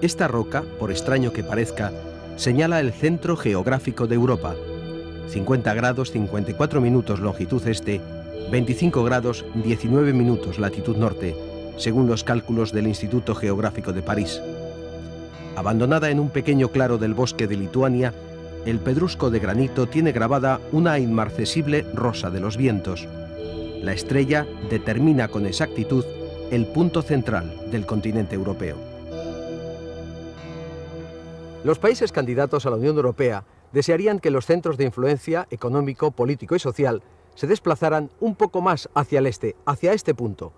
Esta roca, por extraño que parezca, señala el centro geográfico de Europa. 50 grados 54 minutos longitud este, 25 grados 19 minutos latitud norte, según los cálculos del Instituto Geográfico de París. Abandonada en un pequeño claro del bosque de Lituania, el pedrusco de granito tiene grabada una inmarcesible rosa de los vientos. La estrella determina con exactitud el punto central del continente europeo. Los países candidatos a la Unión Europea desearían que los centros de influencia económico, político y social se desplazaran un poco más hacia el este, hacia este punto.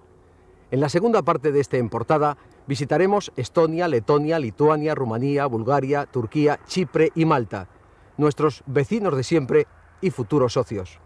En la segunda parte de esta portada visitaremos Estonia, Letonia, Lituania, Rumanía, Bulgaria, Turquía, Chipre y Malta, nuestros vecinos de siempre y futuros socios.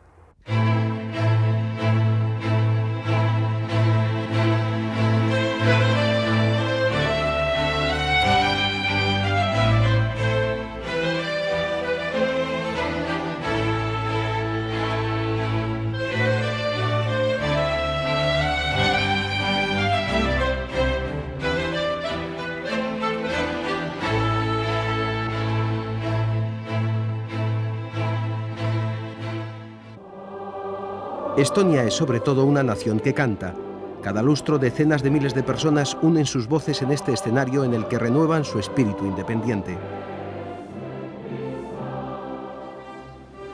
Estonia es sobre todo una nación que canta. Cada lustro decenas de miles de personas unen sus voces en este escenario en el que renuevan su espíritu independiente.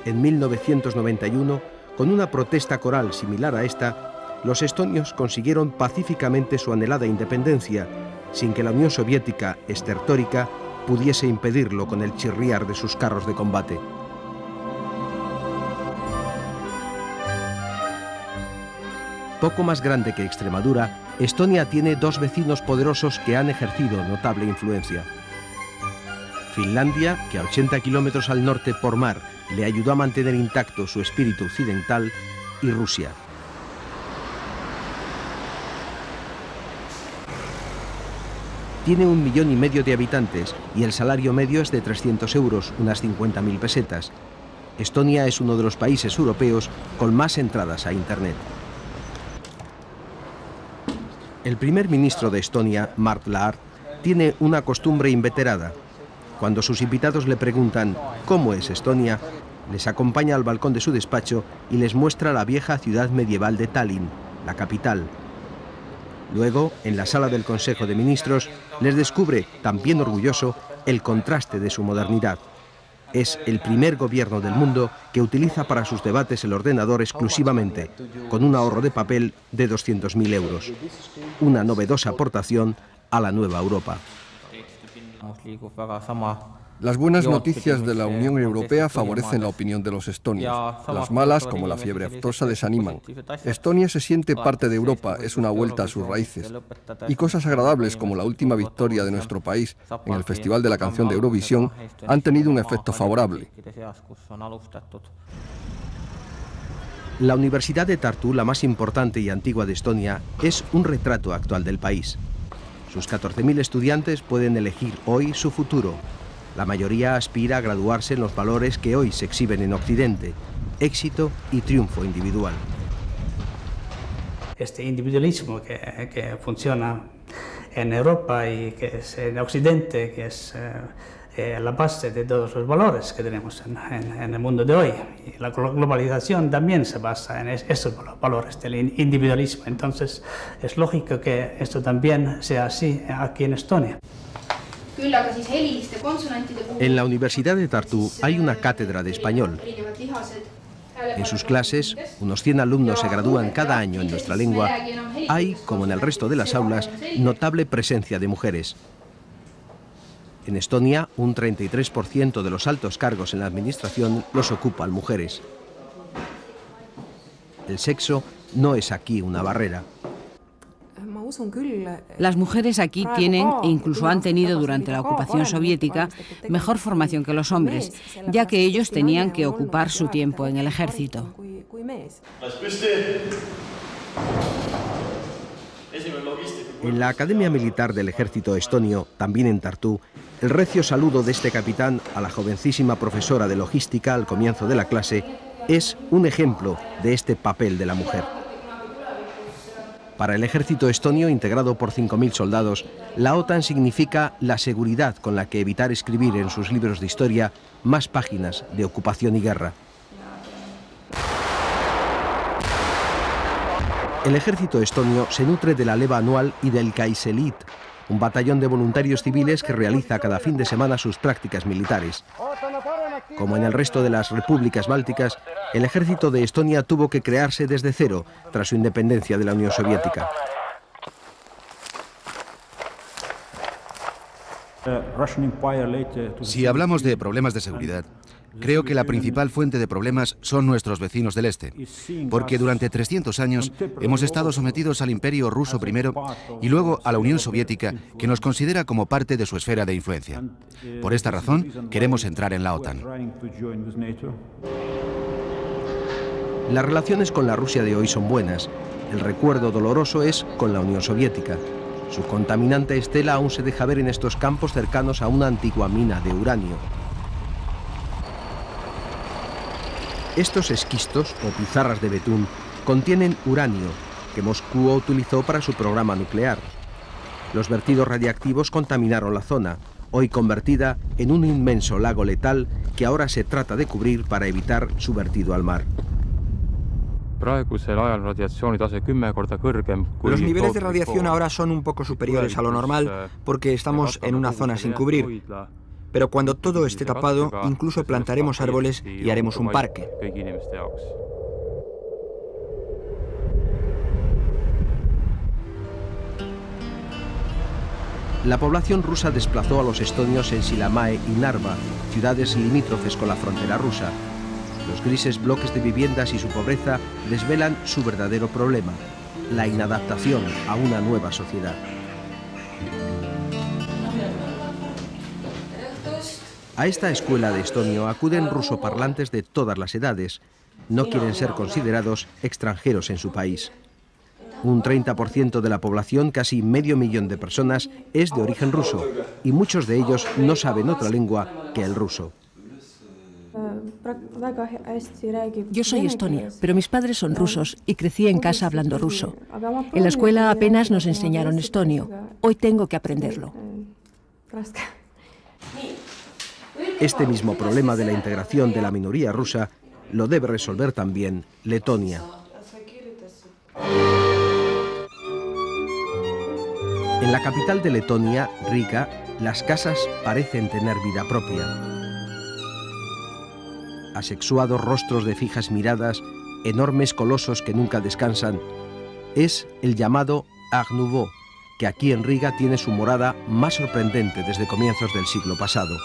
En 1991, con una protesta coral similar a esta, los estonios consiguieron pacíficamente su anhelada independencia, sin que la Unión Soviética estertórica pudiese impedirlo con el chirriar de sus carros de combate. Poco más grande que Extremadura, Estonia tiene dos vecinos poderosos que han ejercido notable influencia. Finlandia, que a 80 kilómetros al norte por mar le ayudó a mantener intacto su espíritu occidental, y Rusia. Tiene 1,5 millones de habitantes y el salario medio es de 300 euros, unas 50.000 pesetas. Estonia es uno de los países europeos con más entradas a Internet. El primer ministro de Estonia, Mart Laar, tiene una costumbre inveterada. Cuando sus invitados le preguntan ¿cómo es Estonia?, les acompaña al balcón de su despacho y les muestra la vieja ciudad medieval de Tallinn, la capital. Luego, en la sala del Consejo de Ministros, les descubre, también orgulloso, el contraste de su modernidad. Es el primer gobierno del mundo que utiliza para sus debates el ordenador exclusivamente, con un ahorro de papel de 200.000 euros. Una novedosa aportación a la nueva Europa. Las buenas noticias de la Unión Europea favorecen la opinión de los estonios. Las malas, como la fiebre aftosa, desaniman. Estonia se siente parte de Europa, es una vuelta a sus raíces. Y cosas agradables, como la última victoria de nuestro país en el Festival de la Canción de Eurovisión, han tenido un efecto favorable. La Universidad de Tartu, la más importante y antigua de Estonia, es un retrato actual del país. Sus 14.000 estudiantes pueden elegir hoy su futuro. La mayoría aspira a graduarse en los valores que hoy se exhiben en Occidente: éxito y triunfo individual. Este individualismo que funciona en Europa y que es en Occidente, que es la base de todos los valores que tenemos en el mundo de hoy. Y la globalización también se basa en esos valores del individualismo. Entonces es lógico que esto también sea así aquí en Estonia. En la Universidad de Tartu hay una cátedra de español. En sus clases, unos 100 alumnos se gradúan cada año en nuestra lengua. Hay, como en el resto de las aulas, notable presencia de mujeres. En Estonia, un 33% de los altos cargos en la administración los ocupan mujeres. El sexo no es aquí una barrera. Las mujeres aquí tienen, e incluso han tenido durante la ocupación soviética, mejor formación que los hombres, ya que ellos tenían que ocupar su tiempo en el ejército. En la Academia Militar del Ejército Estonio, también en Tartu, el recio saludo de este capitán a la jovencísima profesora de logística al comienzo de la clase es un ejemplo de este papel de la mujer. Para el ejército estonio, integrado por 5.000 soldados, la OTAN significa la seguridad con la que evitar escribir en sus libros de historia más páginas de ocupación y guerra. El ejército estonio se nutre de la leva anual y del Kaiselit, un batallón de voluntarios civiles que realiza cada fin de semana sus prácticas militares. Como en el resto de las repúblicas bálticas, el ejército de Estonia tuvo que crearse desde cero tras su independencia de la Unión Soviética. Si hablamos de problemas de seguridad, creo que la principal fuente de problemas son nuestros vecinos del este, porque durante 300 años hemos estado sometidos al Imperio ruso primero y luego a la Unión Soviética, que nos considera como parte de su esfera de influencia. Por esta razón, queremos entrar en la OTAN. Las relaciones con la Rusia de hoy son buenas. El recuerdo doloroso es con la Unión Soviética. Su contaminante estela aún se deja ver en estos campos cercanos a una antigua mina de uranio. Estos esquistos, o pizarras de betún, contienen uranio, que Moscú utilizó para su programa nuclear. Los vertidos radiactivos contaminaron la zona, hoy convertida en un inmenso lago letal que ahora se trata de cubrir para evitar su vertido al mar. Los niveles de radiación ahora son un poco superiores a lo normal porque estamos en una zona sin cubrir. Pero cuando todo esté tapado, incluso plantaremos árboles y haremos un parque. La población rusa desplazó a los estonios en Sillamäe y Narva, ciudades limítrofes con la frontera rusa. Los grises bloques de viviendas y su pobreza desvelan su verdadero problema, la inadaptación a una nueva sociedad. A esta escuela de estonio acuden rusoparlantes de todas las edades. No quieren ser considerados extranjeros en su país. Un 30% de la población, casi medio millón de personas, es de origen ruso y muchos de ellos no saben otra lengua que el ruso. Yo soy estonia, pero mis padres son rusos y crecí en casa hablando ruso. En la escuela apenas nos enseñaron estonio. Hoy tengo que aprenderlo. Este mismo problema de la integración de la minoría rusa lo debe resolver también Letonia. En la capital de Letonia, Riga, las casas parecen tener vida propia. Asexuados rostros de fijas miradas, enormes colosos que nunca descansan, es el llamado Art Nouveau, que aquí en Riga tiene su morada más sorprendente desde comienzos del siglo pasado.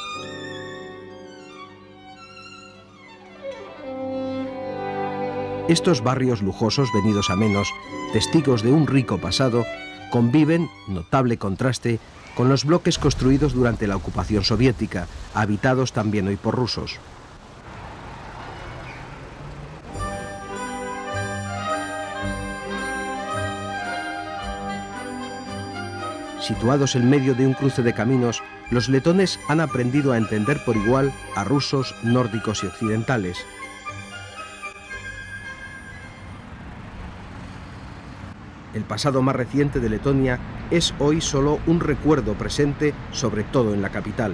Estos barrios lujosos venidos a menos, testigos de un rico pasado, conviven, notable contraste, con los bloques construidos durante la ocupación soviética, habitados también hoy por rusos. Situados en medio de un cruce de caminos, los letones han aprendido a entender por igual a rusos, nórdicos y occidentales. El pasado más reciente de Letonia es hoy solo un recuerdo presente, sobre todo en la capital.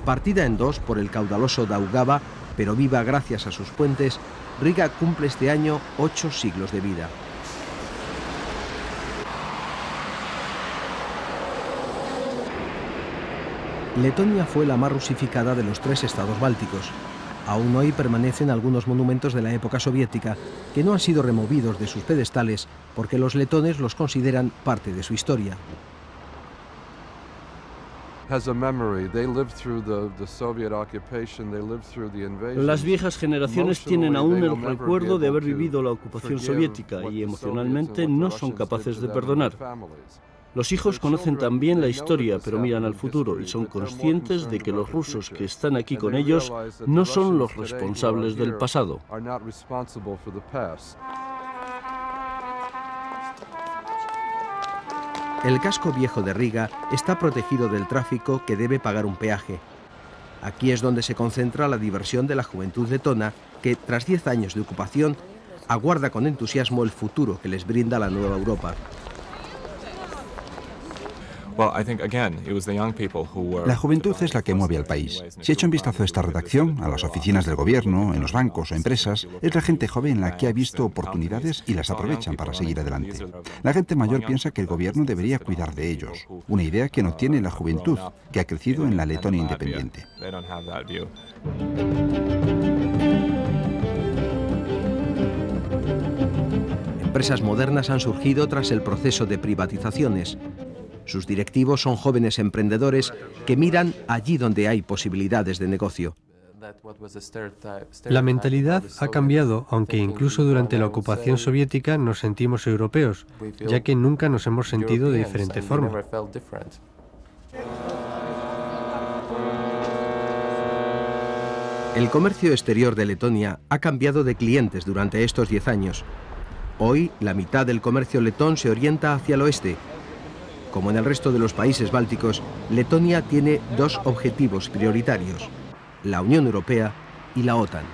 Partida en dos por el caudaloso Daugava, pero viva gracias a sus puentes, Riga cumple este año 8 siglos de vida. Letonia fue la más rusificada de los 3 estados bálticos. Aún hoy permanecen algunos monumentos de la época soviética que no han sido removidos de sus pedestales porque los letones los consideran parte de su historia. Las viejas generaciones tienen aún el recuerdo de haber vivido la ocupación soviética y emocionalmente no son capaces de perdonar. Los hijos conocen también la historia, pero miran al futuro y son conscientes de que los rusos que están aquí con ellos no son los responsables del pasado. El casco viejo de Riga está protegido del tráfico que debe pagar un peaje. Aquí es donde se concentra la diversión de la juventud letona, que tras 10 años de ocupación aguarda con entusiasmo el futuro que les brinda la nueva Europa. La juventud es la que mueve al país. Si echo un vistazo a esta redacción, a las oficinas del gobierno, en los bancos o empresas, es la gente joven la que ha visto oportunidades y las aprovechan para seguir adelante. La gente mayor piensa que el gobierno debería cuidar de ellos, una idea que no tiene la juventud, que ha crecido en la Letonia independiente. Empresas modernas han surgido tras el proceso de privatizaciones. Sus directivos son jóvenes emprendedores que miran allí donde hay posibilidades de negocio. La mentalidad ha cambiado, aunque incluso durante la ocupación soviética nos sentimos europeos, ya que nunca nos hemos sentido de diferente forma. El comercio exterior de Letonia ha cambiado de clientes durante estos 10 años. Hoy, la mitad del comercio letón se orienta hacia el oeste. Como en el resto de los países bálticos, Letonia tiene dos objetivos prioritarios: la Unión Europea y la OTAN.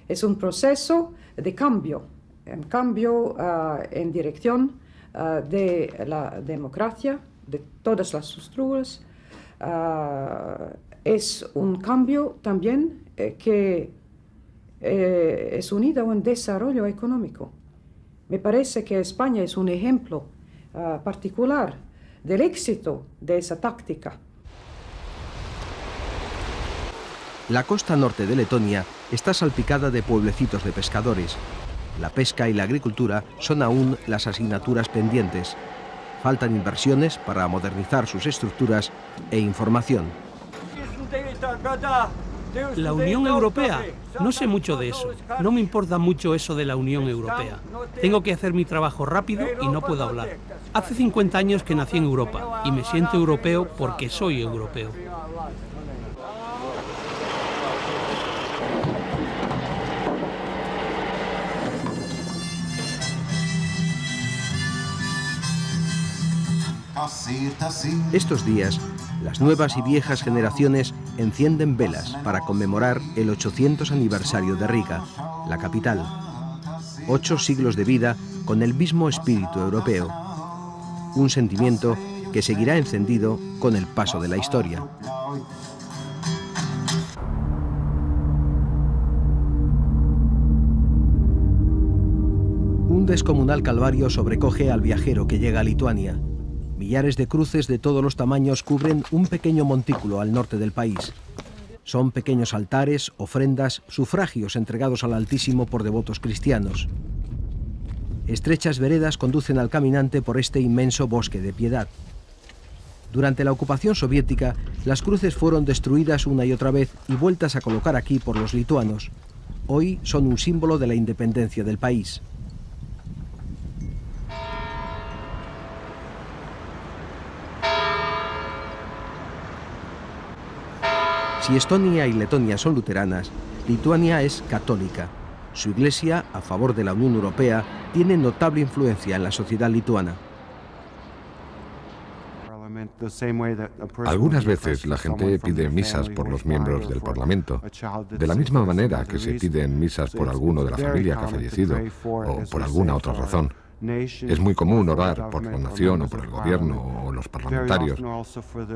Es un proceso de cambio, en dirección de la democracia, de todas las estructuras. Es un cambio también que es unido a un desarrollo económico. Me parece que España es un ejemplo particular del éxito de esa táctica. La costa norte de Letonia está salpicada de pueblecitos de pescadores. La pesca y la agricultura son aún las asignaturas pendientes. Faltan inversiones para modernizar sus estructuras e información. La Unión Europea, no sé mucho de eso. No me importa mucho eso de la Unión Europea. Tengo que hacer mi trabajo rápido y no puedo hablar. Hace 50 años que nací en Europa y me siento europeo porque soy europeo. Estos días, las nuevas y viejas generaciones encienden velas para conmemorar el 800 aniversario de Riga, la capital. 8 siglos de vida con el mismo espíritu europeo. Un sentimiento que seguirá encendido con el paso de la historia. Un descomunal calvario sobrecoge al viajero que llega a Lituania. Millares de cruces de todos los tamaños cubren un pequeño montículo al norte del país. Son pequeños altares, ofrendas, sufragios entregados al Altísimo por devotos cristianos. Estrechas veredas conducen al caminante por este inmenso bosque de piedad. Durante la ocupación soviética, las cruces fueron destruidas una y otra vez y vueltas a colocar aquí por los lituanos. Hoy son un símbolo de la independencia del país. Si Estonia y Letonia son luteranas, Lituania es católica. Su iglesia, a favor de la Unión Europea, tiene notable influencia en la sociedad lituana. Algunas veces la gente pide misas por los miembros del Parlamento, de la misma manera que se piden misas por alguno de la familia que ha fallecido o por alguna otra razón. Es muy común orar por la nación o por el gobierno o los parlamentarios,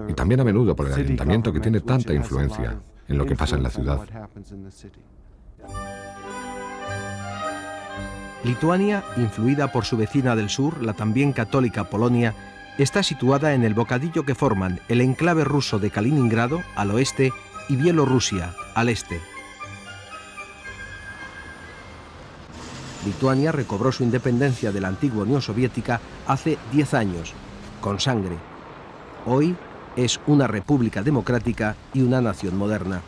y también a menudo por el ayuntamiento, que tiene tanta influencia en lo que pasa en la ciudad. Lituania, influida por su vecina del sur, la también católica Polonia, está situada en el bocadillo que forman el enclave ruso de Kaliningrado al oeste y Bielorrusia al este. Lituania recobró su independencia de la antigua Unión Soviética hace 10 años, con sangre. Hoy es una república democrática y una nación moderna.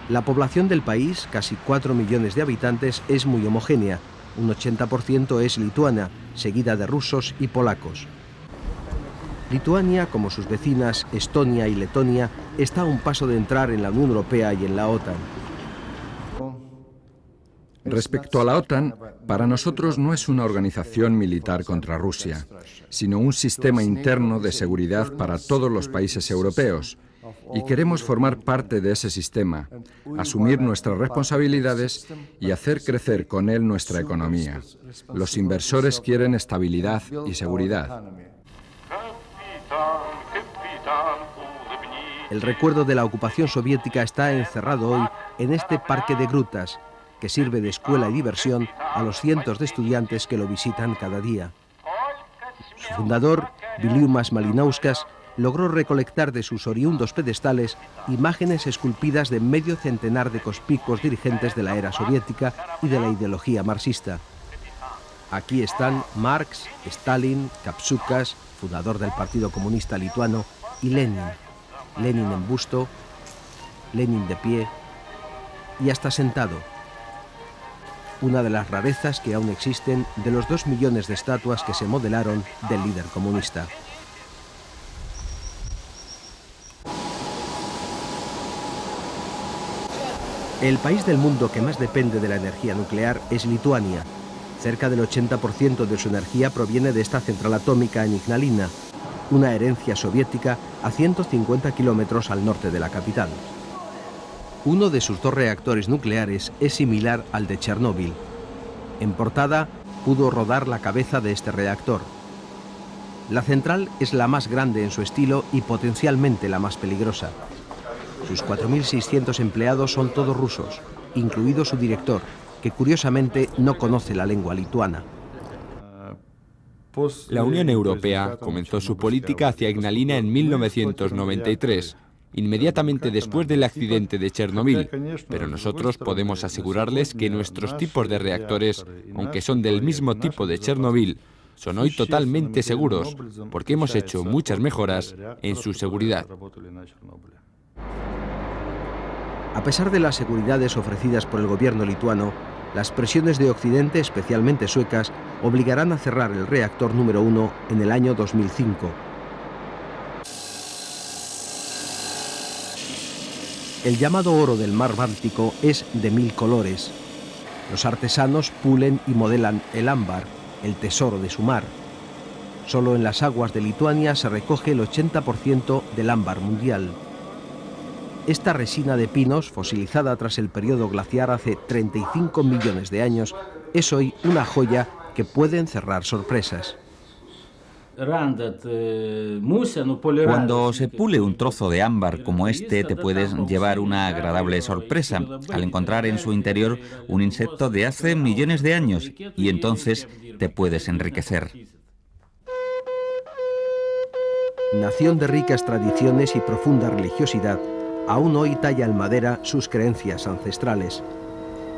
La población del país, casi 4 millones de habitantes, es muy homogénea. Un 80% es lituana, seguida de rusos y polacos. Lituania, como sus vecinas Estonia y Letonia, está a un paso de entrar en la Unión Europea y en la OTAN. Respecto a la OTAN, para nosotros no es una organización militar contra Rusia, sino un sistema interno de seguridad para todos los países europeos. Y queremos formar parte de ese sistema, asumir nuestras responsabilidades y hacer crecer con él nuestra economía. Los inversores quieren estabilidad y seguridad. El recuerdo de la ocupación soviética está encerrado hoy en este parque de grutas, que sirve de escuela y diversión a los cientos de estudiantes que lo visitan cada día. Su fundador, Viliumas Malinauskas, logró recolectar de sus oriundos pedestales imágenes esculpidas de medio centenar de conspicuos dirigentes de la era soviética y de la ideología marxista. Aquí están Marx, Stalin, Kapsukas, fundador del Partido Comunista Lituano, y Lenin. Lenin en busto, Lenin de pie y hasta sentado. Una de las rarezas que aún existen de los 2 millones de estatuas que se modelaron del líder comunista. El país del mundo que más depende de la energía nuclear es Lituania. Cerca del 80% de su energía proviene de esta central atómica en Ignalina, una herencia soviética a 150 kilómetros al norte de la capital. Uno de sus 2 reactores nucleares es similar al de Chernóbil. En portada pudo rodar la cabeza de este reactor. La central es la más grande en su estilo y potencialmente la más peligrosa. Sus 4.600 empleados son todos rusos, incluido su director, que curiosamente no conoce la lengua lituana. La Unión Europea comenzó su política hacia Ignalina en 1993, inmediatamente después del accidente de Chernobyl, pero nosotros podemos asegurarles que nuestros tipos de reactores, aunque son del mismo tipo de Chernobyl, son hoy totalmente seguros, porque hemos hecho muchas mejoras en su seguridad. A pesar de las seguridades ofrecidas por el gobierno lituano, las presiones de Occidente, especialmente suecas, obligarán a cerrar el reactor número 1 en el año 2005. El llamado oro del mar Báltico es de 1000 colores. Los artesanos pulen y modelan el ámbar, el tesoro de su mar. Solo en las aguas de Lituania se recoge el 80% del ámbar mundial. Esta resina de pinos, fosilizada tras el periodo glaciar hace 35 millones de años, es hoy una joya que puede encerrar sorpresas. Cuando se pule un trozo de ámbar como este, te puedes llevar una agradable sorpresa al encontrar en su interior un insecto de hace millones de años, y entonces te puedes enriquecer. Nación de ricas tradiciones y profunda religiosidad, aún hoy talla en madera sus creencias ancestrales.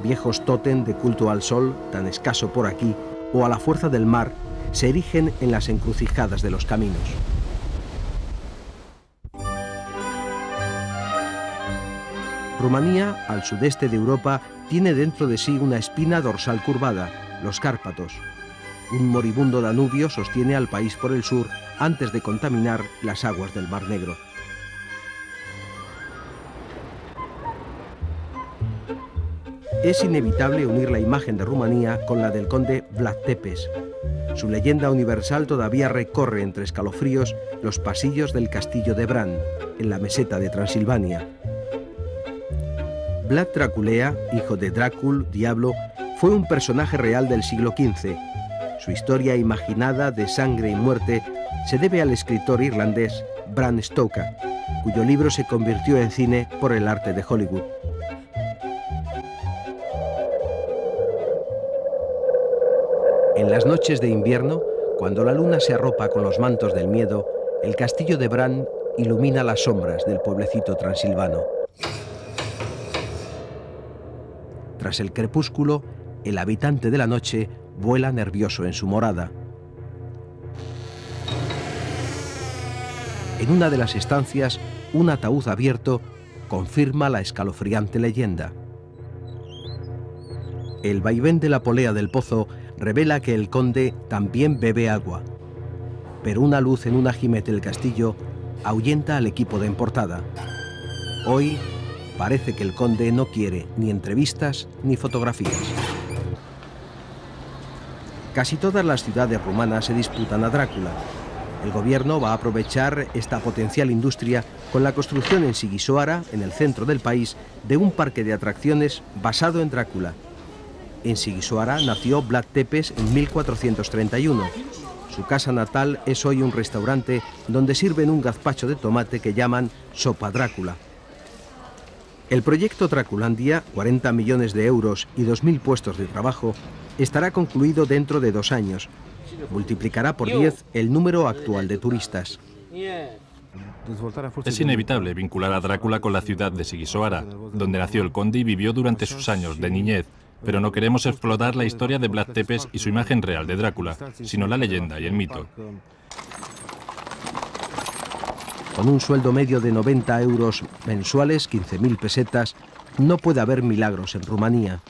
Viejos tótem de culto al sol, tan escaso por aquí, o a la fuerza del mar, se erigen en las encrucijadas de los caminos. Rumanía, al sudeste de Europa, tiene dentro de sí una espina dorsal curvada, los Cárpatos. Un moribundo Danubio sostiene al país por el sur antes de contaminar las aguas del Mar Negro. Es inevitable unir la imagen de Rumanía con la del conde Vlad Tepes. Su leyenda universal todavía recorre entre escalofríos los pasillos del castillo de Bran, en la meseta de Transilvania. Vlad Draculea, hijo de Drácul, diablo, fue un personaje real del siglo XV. Su historia imaginada de sangre y muerte se debe al escritor irlandés Bram Stoker, cuyo libro se convirtió en cine por el arte de Hollywood. En las noches de invierno, cuando la luna se arropa con los mantos del miedo, el castillo de Bran ilumina las sombras del pueblecito transilvano. Tras el crepúsculo, el habitante de la noche vuela nervioso en su morada. En una de las estancias, un ataúd abierto confirma la escalofriante leyenda. El vaivén de la polea del pozo revela que el conde también bebe agua, pero una luz en un ajimete del castillo ahuyenta al equipo de en portada. Hoy parece que el conde no quiere ni entrevistas ni fotografías. Casi todas las ciudades rumanas se disputan a Drácula. El gobierno va a aprovechar esta potencial industria con la construcción en Sighisoara, en el centro del país, de un parque de atracciones basado en Drácula. En Sighisoara nació Vlad Tepes en 1431. Su casa natal es hoy un restaurante donde sirven un gazpacho de tomate que llaman sopa Drácula. El proyecto Draculandia, 40 millones de euros y 2.000 puestos de trabajo, estará concluido dentro de 2 años. Multiplicará por 10 el número actual de turistas. Es inevitable vincular a Drácula con la ciudad de Sighisoara, donde nació el conde y vivió durante sus años de niñez, pero no queremos explotar la historia de Vlad Tepes y su imagen real de Drácula, sino la leyenda y el mito. Con un sueldo medio de 90 euros mensuales, 15.000 pesetas, no puede haber milagros en Rumanía.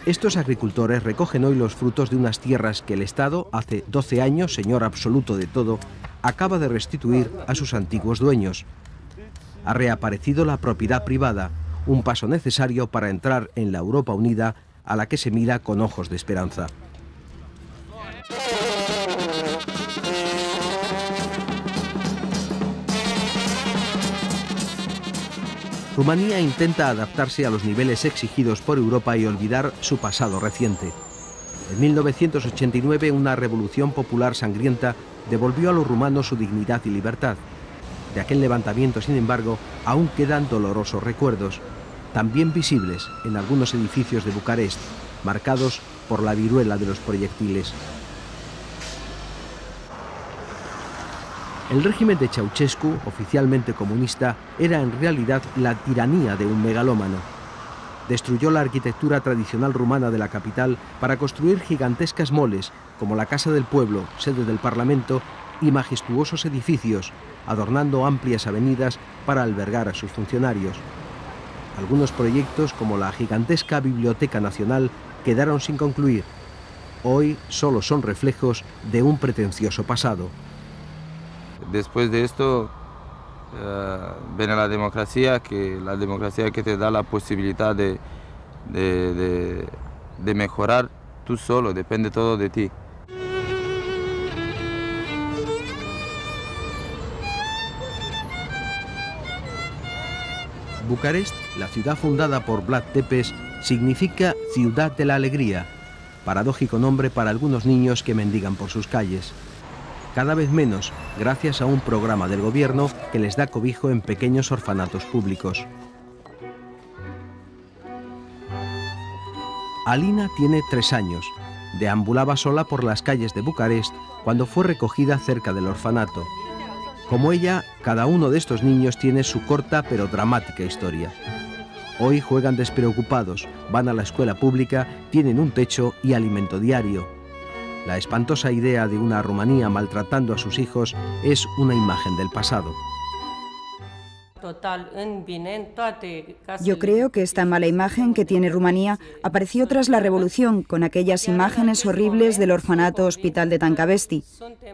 Estos agricultores recogen hoy los frutos de unas tierras que el Estado, hace 12 años, señor absoluto de todo, acaba de restituir a sus antiguos dueños. Ha reaparecido la propiedad privada, un paso necesario para entrar en la Europa unida a la que se mira con ojos de esperanza. Rumanía intenta adaptarse a los niveles exigidos por Europa y olvidar su pasado reciente. En 1989, una revolución popular sangrienta devolvió a los rumanos su dignidad y libertad. De aquel levantamiento, sin embargo, aún quedan dolorosos recuerdos, también visibles en algunos edificios de Bucarest, marcados por la viruela de los proyectiles. El régimen de Ceausescu, oficialmente comunista, era en realidad la tiranía de un megalómano. Destruyó la arquitectura tradicional rumana de la capital para construir gigantescas moles, como la Casa del Pueblo, sede del Parlamento, y majestuosos edificios, adornando amplias avenidas para albergar a sus funcionarios. Algunos proyectos, como la gigantesca Biblioteca Nacional, quedaron sin concluir. Hoy solo son reflejos de un pretencioso pasado. Después de esto viene la democracia que te da la posibilidad de mejorar tú solo, depende todo de ti. Bucarest, la ciudad fundada por Vlad Tepes, significa Ciudad de la Alegría, paradójico nombre para algunos niños que mendigan por sus calles. Cada vez menos, gracias a un programa del gobierno que les da cobijo en pequeños orfanatos públicos. Alina tiene 3 años. Deambulaba sola por las calles de Bucarest cuando fue recogida cerca del orfanato. Como ella, cada uno de estos niños tiene su corta pero dramática historia. Hoy juegan despreocupados, van a la escuela pública, tienen un techo y alimento diario. La espantosa idea de una Rumanía maltratando a sus hijos es una imagen del pasado. Yo creo que esta mala imagen que tiene Rumanía apareció tras la revolución, con aquellas imágenes horribles del orfanato hospital de Tancavesti.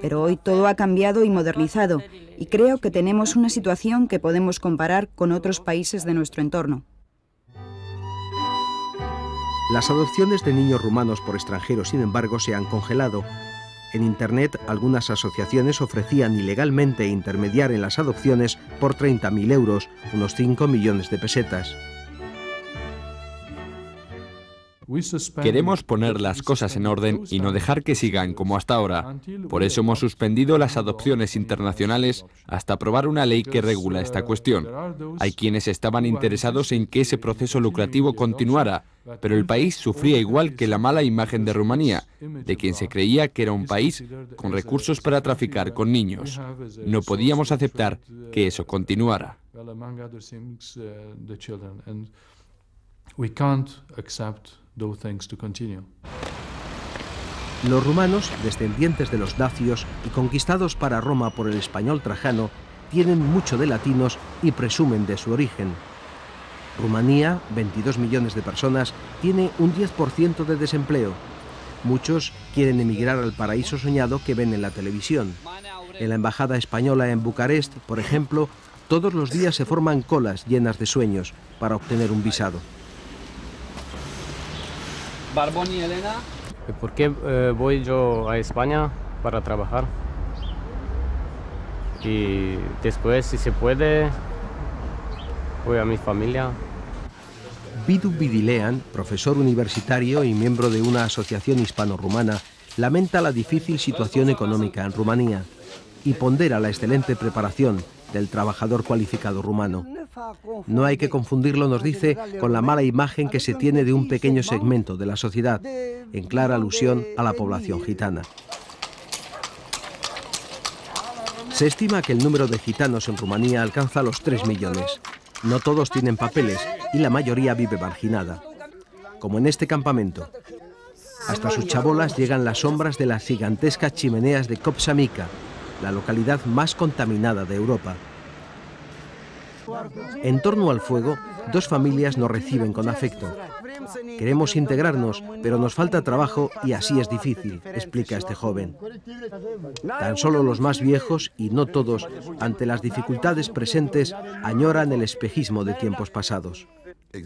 Pero hoy todo ha cambiado y modernizado, y creo que tenemos una situación que podemos comparar con otros países de nuestro entorno. Las adopciones de niños rumanos por extranjeros, sin embargo, se han congelado. En Internet, algunas asociaciones ofrecían ilegalmente intermediar en las adopciones por 30.000 euros, unos 5 millones de pesetas. Queremos poner las cosas en orden y no dejar que sigan como hasta ahora. Por eso hemos suspendido las adopciones internacionales hasta aprobar una ley que regula esta cuestión. Hay quienes estaban interesados en que ese proceso lucrativo continuara, pero el país sufría igual que la mala imagen de Rumanía, de quien se creía que era un país con recursos para traficar con niños. No podíamos aceptar que eso continuara. Los rumanos, descendientes de los dacios y conquistados para Roma por el español Trajano, tienen mucho de latinos y presumen de su origen. Rumanía, 22 millones de personas, tiene un 10% de desempleo. Muchos quieren emigrar al paraíso soñado que ven en la televisión. En la embajada española en Bucarest, por ejemplo, todos los días se forman colas llenas de sueños para obtener un visado. Barbón y Elena. ¿Por qué voy yo a España para trabajar? Y después, si se puede, voy a mi familia. Bidu Bidilean, profesor universitario y miembro de una asociación hispano-rumana, lamenta la difícil situación económica en Rumanía y pondera la excelente preparación del trabajador cualificado rumano. No hay que confundirlo, nos dice, con la mala imagen que se tiene de un pequeño segmento de la sociedad, en clara alusión a la población gitana. Se estima que el número de gitanos en Rumanía alcanza los 3 millones. No todos tienen papeles y la mayoría vive marginada, como en este campamento. Hasta sus chabolas llegan las sombras de las gigantescas chimeneas de Copsa Mica, la localidad más contaminada de Europa. En torno al fuego, dos familias nos reciben con afecto. Queremos integrarnos, pero nos falta trabajo y así es difícil, explica este joven. Tan solo los más viejos, y no todos, ante las dificultades presentes, añoran el espejismo de tiempos pasados. Hay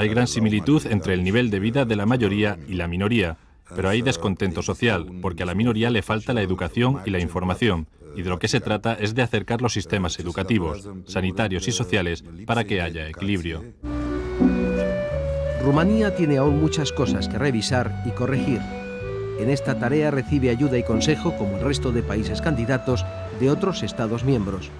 gran similitud entre el nivel de vida de la mayoría y la minoría, pero hay descontento social, porque a la minoría le falta la educación y la información, y de lo que se trata es de acercar los sistemas educativos, sanitarios y sociales para que haya equilibrio. Rumanía tiene aún muchas cosas que revisar y corregir. En esta tarea recibe ayuda y consejo, como el resto de países candidatos, de otros Estados miembros.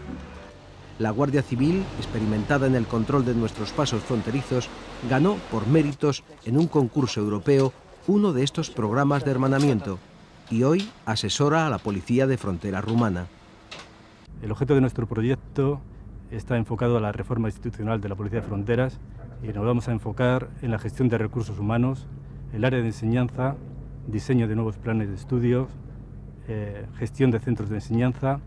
La Guardia Civil, experimentada en el control de nuestros pasos fronterizos, ganó por méritos en un concurso europeo uno de estos programas de hermanamiento y hoy asesora a la Policía de Frontera rumana. El objeto de nuestro proyecto está enfocado a la reforma institucional de la Policía de Fronteras y nos vamos a enfocar en la gestión de recursos humanos, el área de enseñanza, diseño de nuevos planes de estudios, gestión de centros de enseñanza.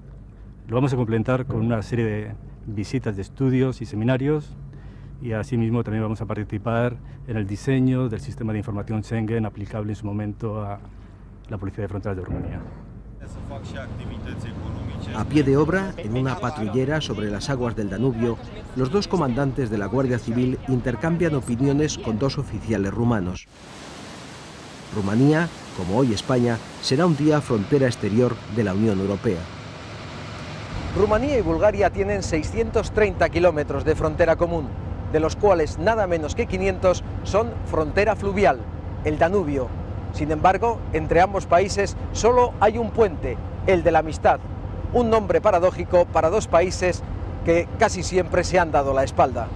Lo vamos a complementar con una serie de visitas de estudios y seminarios y asimismo también vamos a participar en el diseño del sistema de información Schengen aplicable en su momento a la Policía de Fronteras de Rumanía. A pie de obra, en una patrullera sobre las aguas del Danubio, los dos comandantes de la Guardia Civil intercambian opiniones con dos oficiales rumanos. Rumanía, como hoy España, será un día frontera exterior de la Unión Europea. Rumanía y Bulgaria tienen 630 kilómetros de frontera común, de los cuales nada menos que 500 son frontera fluvial, el Danubio. Sin embargo, entre ambos países solo hay un puente, el de la amistad, un nombre paradójico para dos países que casi siempre se han dado la espalda.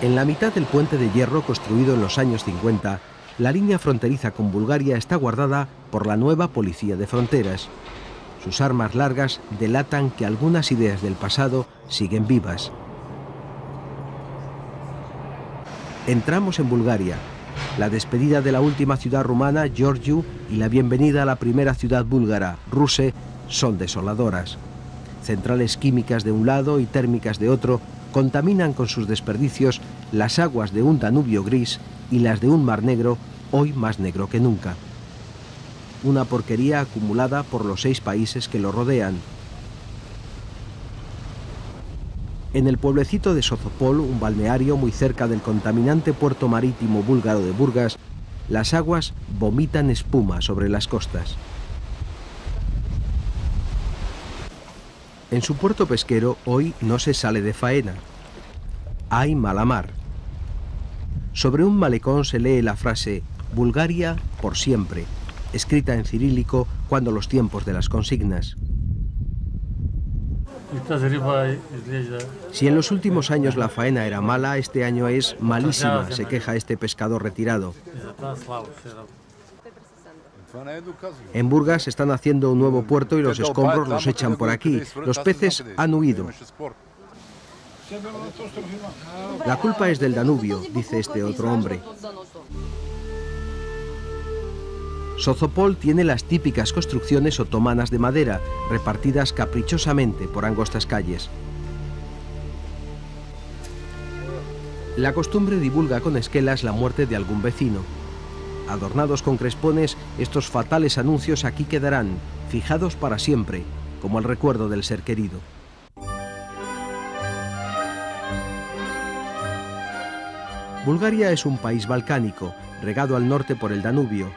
En la mitad del puente de hierro construido en los años 50, la línea fronteriza con Bulgaria está guardada por la nueva Policía de Fronteras. Sus armas largas delatan que algunas ideas del pasado siguen vivas. Entramos en Bulgaria, la despedida de la última ciudad rumana, Giurgiu, y la bienvenida a la primera ciudad búlgara, Ruse, son desoladoras. Centrales químicas de un lado y térmicas de otro contaminan con sus desperdicios las aguas de un Danubio gris y las de un Mar Negro, hoy más negro que nunca. Una porquería acumulada por los 6 países que lo rodean. En el pueblecito de Sozopol, un balneario muy cerca del contaminante puerto marítimo búlgaro de Burgas, las aguas vomitan espuma sobre las costas. En su puerto pesquero hoy no se sale de faena. Hay mala mar. Sobre un malecón se lee la frase «Bulgaria por siempre», escrita en cirílico cuando los tiempos de las consignas. Si en los últimos años la faena era mala, este año es malísima, se queja este pescador retirado. En Burgas están haciendo un nuevo puerto y los escombros los echan por aquí. Los peces han huido. La culpa es del Danubio, dice este otro hombre. Sozopol tiene las típicas construcciones otomanas de madera, repartidas caprichosamente por angostas calles. La costumbre divulga con esquelas la muerte de algún vecino. Adornados con crespones, estos fatales anuncios aquí quedarán, fijados para siempre, como el recuerdo del ser querido. Bulgaria es un país balcánico, regado al norte por el Danubio,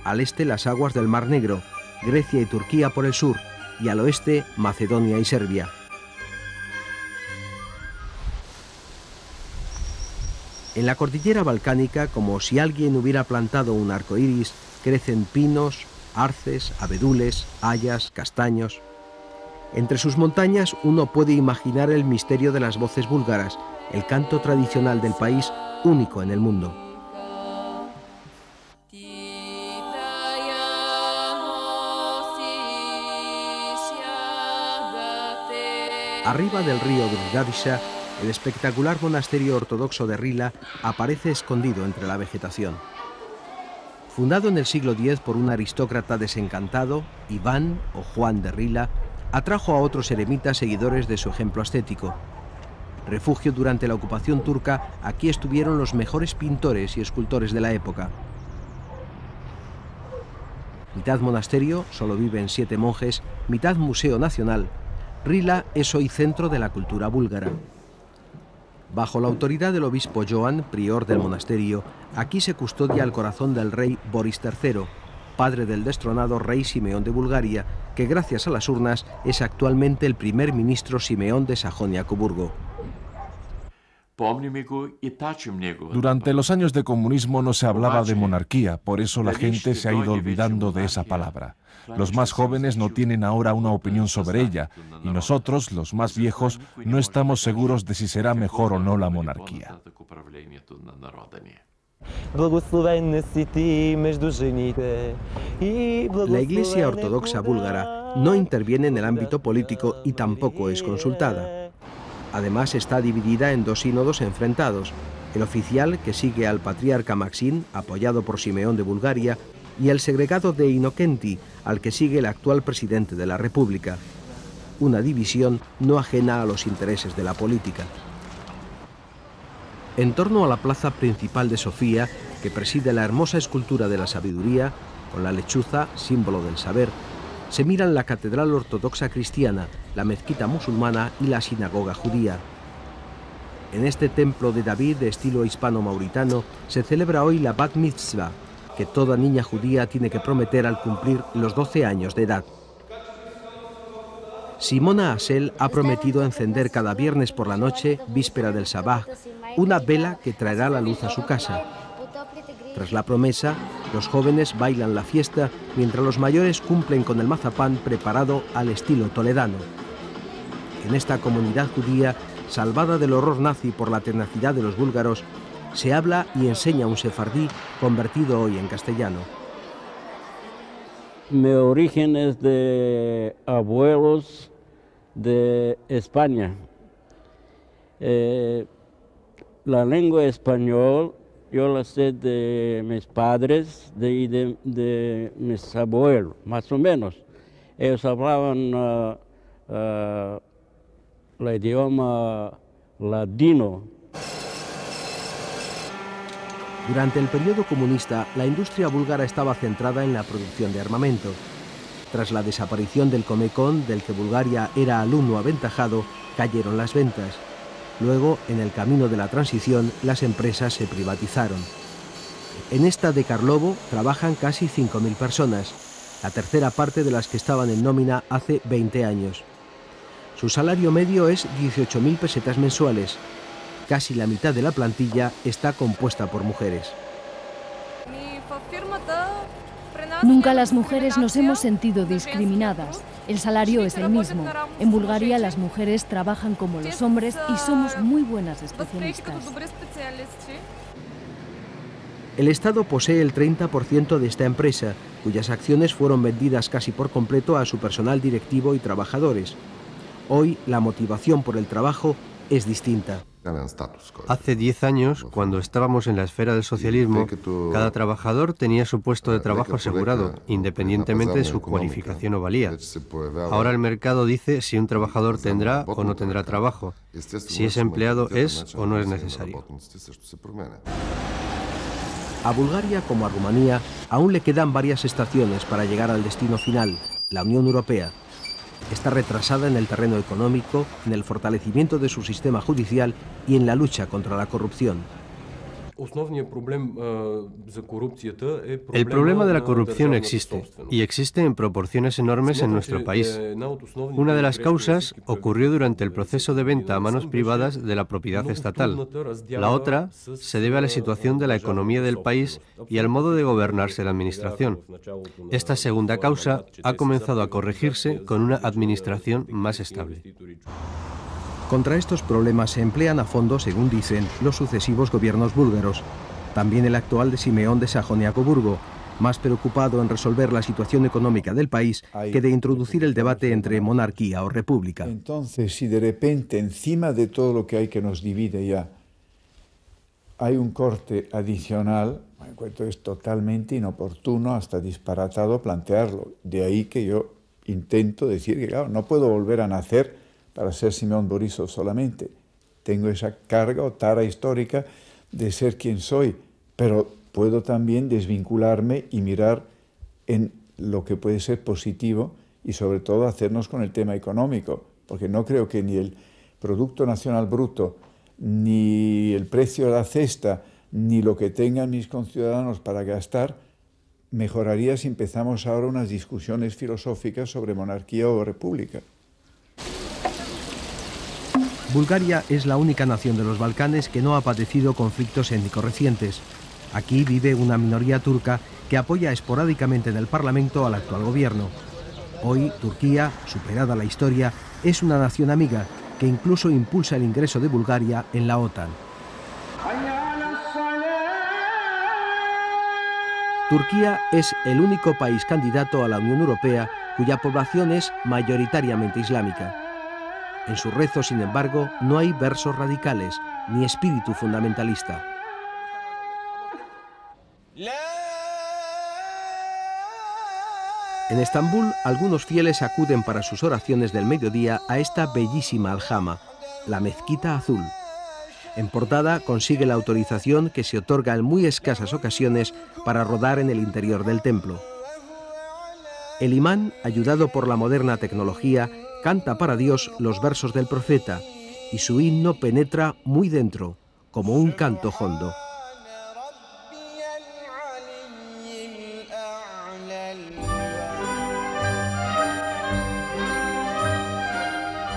al este las aguas del Mar Negro, Grecia y Turquía por el sur, y al oeste Macedonia y Serbia. En la cordillera balcánica, como si alguien hubiera plantado un arco iris, crecen pinos, arces, abedules, hayas, castaños. Entre sus montañas uno puede imaginar el misterio de las voces búlgaras, el canto tradicional del país, único en el mundo. Arriba del río Drugadiša, el espectacular monasterio ortodoxo de Rila aparece escondido entre la vegetación. Fundado en el siglo X por un aristócrata desencantado, Iván o Juan de Rila, atrajo a otros eremitas seguidores de su ejemplo ascético. Refugio durante la ocupación turca, aquí estuvieron los mejores pintores y escultores de la época. Mitad monasterio, solo viven 7 monjes, mitad museo nacional, Rila es hoy centro de la cultura búlgara. Bajo la autoridad del obispo Joan, prior del monasterio, aquí se custodia el corazón del rey Boris III, padre del destronado rey Simeón de Bulgaria, que gracias a las urnas es actualmente el primer ministro Simeón de Sajonia-Coburgo. Durante los años de comunismo no se hablaba de monarquía, por eso la gente se ha ido olvidando de esa palabra. Los más jóvenes no tienen ahora una opinión sobre ella, y nosotros, los más viejos, no estamos seguros de si será mejor o no la monarquía. La Iglesia Ortodoxa búlgara no interviene en el ámbito político y tampoco es consultada. Además está dividida en 2 sínodos enfrentados, el oficial que sigue al patriarca Maxim, apoyado por Simeón de Bulgaria, y el segregado de Inokenti, al que sigue el actual presidente de la República. Una división no ajena a los intereses de la política. En torno a la plaza principal de Sofía, que preside la hermosa escultura de la sabiduría, con la lechuza, símbolo del saber, se miran la catedral ortodoxa cristiana, la mezquita musulmana y la sinagoga judía. En este templo de David de estilo hispano-mauritano se celebra hoy la Bat Mitzvah, que toda niña judía tiene que prometer al cumplir los 12 años de edad. Simona Asel ha prometido encender cada viernes por la noche, víspera del Sabaj, una vela que traerá la luz a su casa. Tras la promesa, los jóvenes bailan la fiesta mientras los mayores cumplen con el mazapán preparado al estilo toledano. En esta comunidad judía, salvada del horror nazi por la tenacidad de los búlgaros, se habla y enseña un sefardí convertido hoy en castellano. Mi origen es de abuelos de España. La lengua española yo la sé de mis padres y de mis abuelos, más o menos. Ellos hablaban el idioma ladino. Durante el periodo comunista, la industria búlgara estaba centrada en la producción de armamento. Tras la desaparición del Comecon, del que Bulgaria era alumno aventajado, cayeron las ventas. Luego, en el camino de la transición, las empresas se privatizaron. En esta de Karlovo trabajan casi 5.000 personas, la tercera parte de las que estaban en nómina hace 20 años. Su salario medio es 18.000 pesetas mensuales. Casi la mitad de la plantilla está compuesta por mujeres. Nunca las mujeres nos hemos sentido discriminadas. El salario es el mismo. En Bulgaria las mujeres trabajan como los hombres y somos muy buenas especialistas. El Estado posee el 30% de esta empresa, cuyas acciones fueron vendidas casi por completo a su personal directivo y trabajadores. Hoy la motivación por el trabajo es distinta. Hace 10 años, cuando estábamos en la esfera del socialismo, cada trabajador tenía su puesto de trabajo asegurado, independientemente de su cualificación o valía. Ahora el mercado dice si un trabajador tendrá o no tendrá trabajo, si ese empleado es o no es necesario. A Bulgaria, como a Rumanía, aún le quedan varias estaciones para llegar al destino final, la Unión Europea. Está retrasada en el terreno económico, en el fortalecimiento de su sistema judicial y en la lucha contra la corrupción. El problema de la corrupción existe, y existe en proporciones enormes en nuestro país. Una de las causas ocurrió durante el proceso de venta a manos privadas de la propiedad estatal. La otra se debe a la situación de la economía del país y al modo de gobernarse la administración. Esta segunda causa ha comenzado a corregirse con una administración más estable. Contra estos problemas se emplean a fondo, según dicen, los sucesivos gobiernos búlgaros. También el actual de Simeón de Sajonia-Coburgo, más preocupado en resolver la situación económica del país que de introducir el debate entre monarquía o república. Entonces, si de repente, encima de todo lo que hay que nos divide ya, hay un corte adicional, me encuentro es totalmente inoportuno, hasta disparatado plantearlo. De ahí que yo intento decir que, claro, no puedo volver a nacer para ser Simeón Borisov solamente. Tengo esa carga o tara histórica de ser quien soy, pero puedo también desvincularme y mirar en lo que puede ser positivo y sobre todo hacernos con el tema económico, porque no creo que ni el Producto Nacional Bruto, ni el precio de la cesta, ni lo que tengan mis conciudadanos para gastar, mejoraría si empezamos ahora unas discusiones filosóficas sobre monarquía o república. Bulgaria es la única nación de los Balcanes que no ha padecido conflictos étnicos recientes. Aquí vive una minoría turca que apoya esporádicamente en el Parlamento al actual gobierno. Hoy, Turquía, superada la historia, es una nación amiga que incluso impulsa el ingreso de Bulgaria en la OTAN. Turquía es el único país candidato a la Unión Europea cuya población es mayoritariamente islámica. En sus rezos, sin embargo, no hay versos radicales ni espíritu fundamentalista. En Estambul, algunos fieles acuden para sus oraciones del mediodía a esta bellísima aljama, la Mezquita Azul. En portada consigue la autorización que se otorga en muy escasas ocasiones para rodar en el interior del templo. El imán, ayudado por la moderna tecnología, canta para Dios los versos del profeta y su himno penetra muy dentro, como un canto hondo.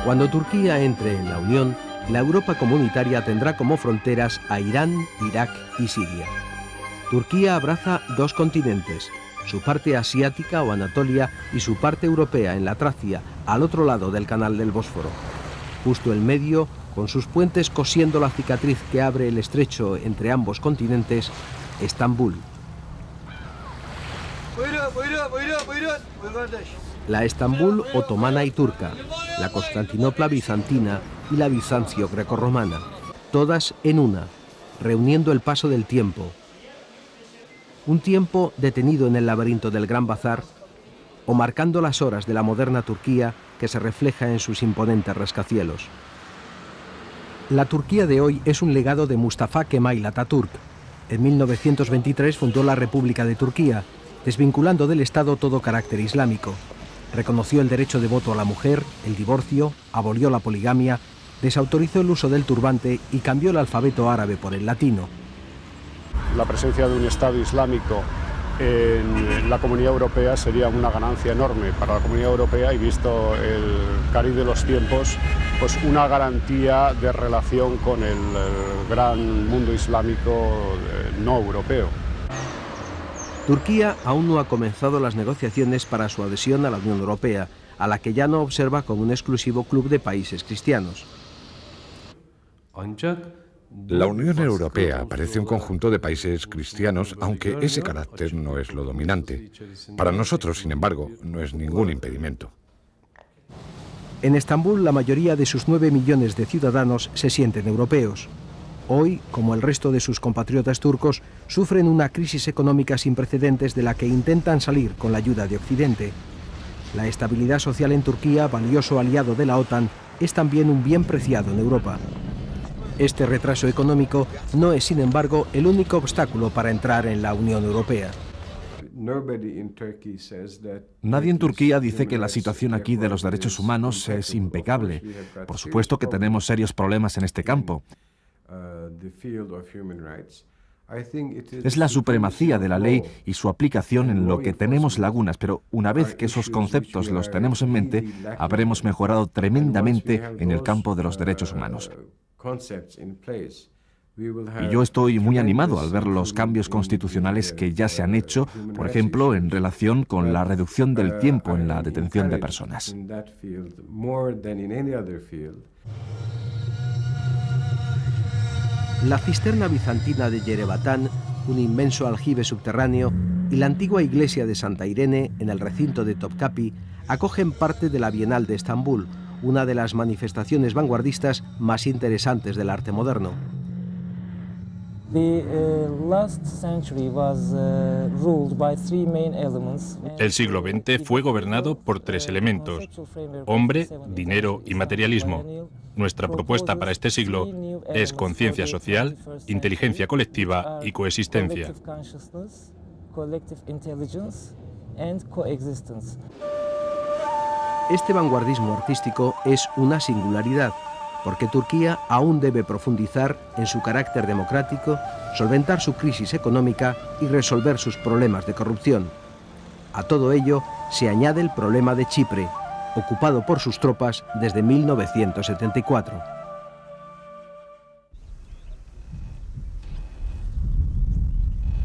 Cuando Turquía entre en la Unión, la Europa comunitaria tendrá como fronteras a Irán, Irak y Siria. Turquía abraza dos continentes, su parte asiática o Anatolia y su parte europea en la Tracia, al otro lado del canal del Bósforo. Justo en medio, con sus puentes cosiendo la cicatriz que abre el estrecho entre ambos continentes, Estambul. La Estambul otomana y turca, la Constantinopla bizantina y la Bizancio grecorromana, todas en una, reuniendo el paso del tiempo. Un tiempo detenido en el laberinto del Gran Bazar o marcando las horas de la moderna Turquía que se refleja en sus imponentes rascacielos. La Turquía de hoy es un legado de Mustafa Kemal Atatürk. En 1923 fundó la República de Turquía, desvinculando del Estado todo carácter islámico. Reconoció el derecho de voto a la mujer, el divorcio, abolió la poligamia, desautorizó el uso del turbante y cambió el alfabeto árabe por el latino. La presencia de un Estado islámico en la Comunidad Europea sería una ganancia enorme para la Comunidad Europea y, visto el cariz de los tiempos, pues una garantía de relación con el gran mundo islámico no europeo. Turquía aún no ha comenzado las negociaciones para su adhesión a la Unión Europea, a la que ya no observa como un exclusivo club de países cristianos. La Unión Europea parece un conjunto de países cristianos, aunque ese carácter no es lo dominante. Para nosotros, sin embargo, no es ningún impedimento. En Estambul, la mayoría de sus 9 millones de ciudadanos se sienten europeos. Hoy, como el resto de sus compatriotas turcos, sufren una crisis económica sin precedentes de la que intentan salir con la ayuda de Occidente. La estabilidad social en Turquía, valioso aliado de la OTAN, es también un bien preciado en Europa. Este retraso económico no es, sin embargo, el único obstáculo para entrar en la Unión Europea. Nadie en Turquía dice que la situación aquí de los derechos humanos es impecable. Por supuesto que tenemos serios problemas en este campo. Es la supremacía de la ley y su aplicación en lo que tenemos lagunas, pero una vez que esos conceptos los tenemos en mente, habremos mejorado tremendamente en el campo de los derechos humanos. Y yo estoy muy animado al ver los cambios constitucionales que ya se han hecho, por ejemplo, en relación con la reducción del tiempo en la detención de personas. La cisterna bizantina de Yerebatán, un inmenso aljibe subterráneo, y la antigua iglesia de Santa Irene, en el recinto de Topkapi, acogen parte de la Bienal de Estambul, una de las manifestaciones vanguardistas más interesantes del arte moderno. El siglo XX fue gobernado por tres elementos: hombre, dinero y materialismo. Nuestra propuesta para este siglo es conciencia social, inteligencia colectiva y coexistencia. Este vanguardismo artístico es una singularidad, porque Turquía aún debe profundizar en su carácter democrático, solventar su crisis económica y resolver sus problemas de corrupción. A todo ello se añade el problema de Chipre, ocupado por sus tropas desde 1974.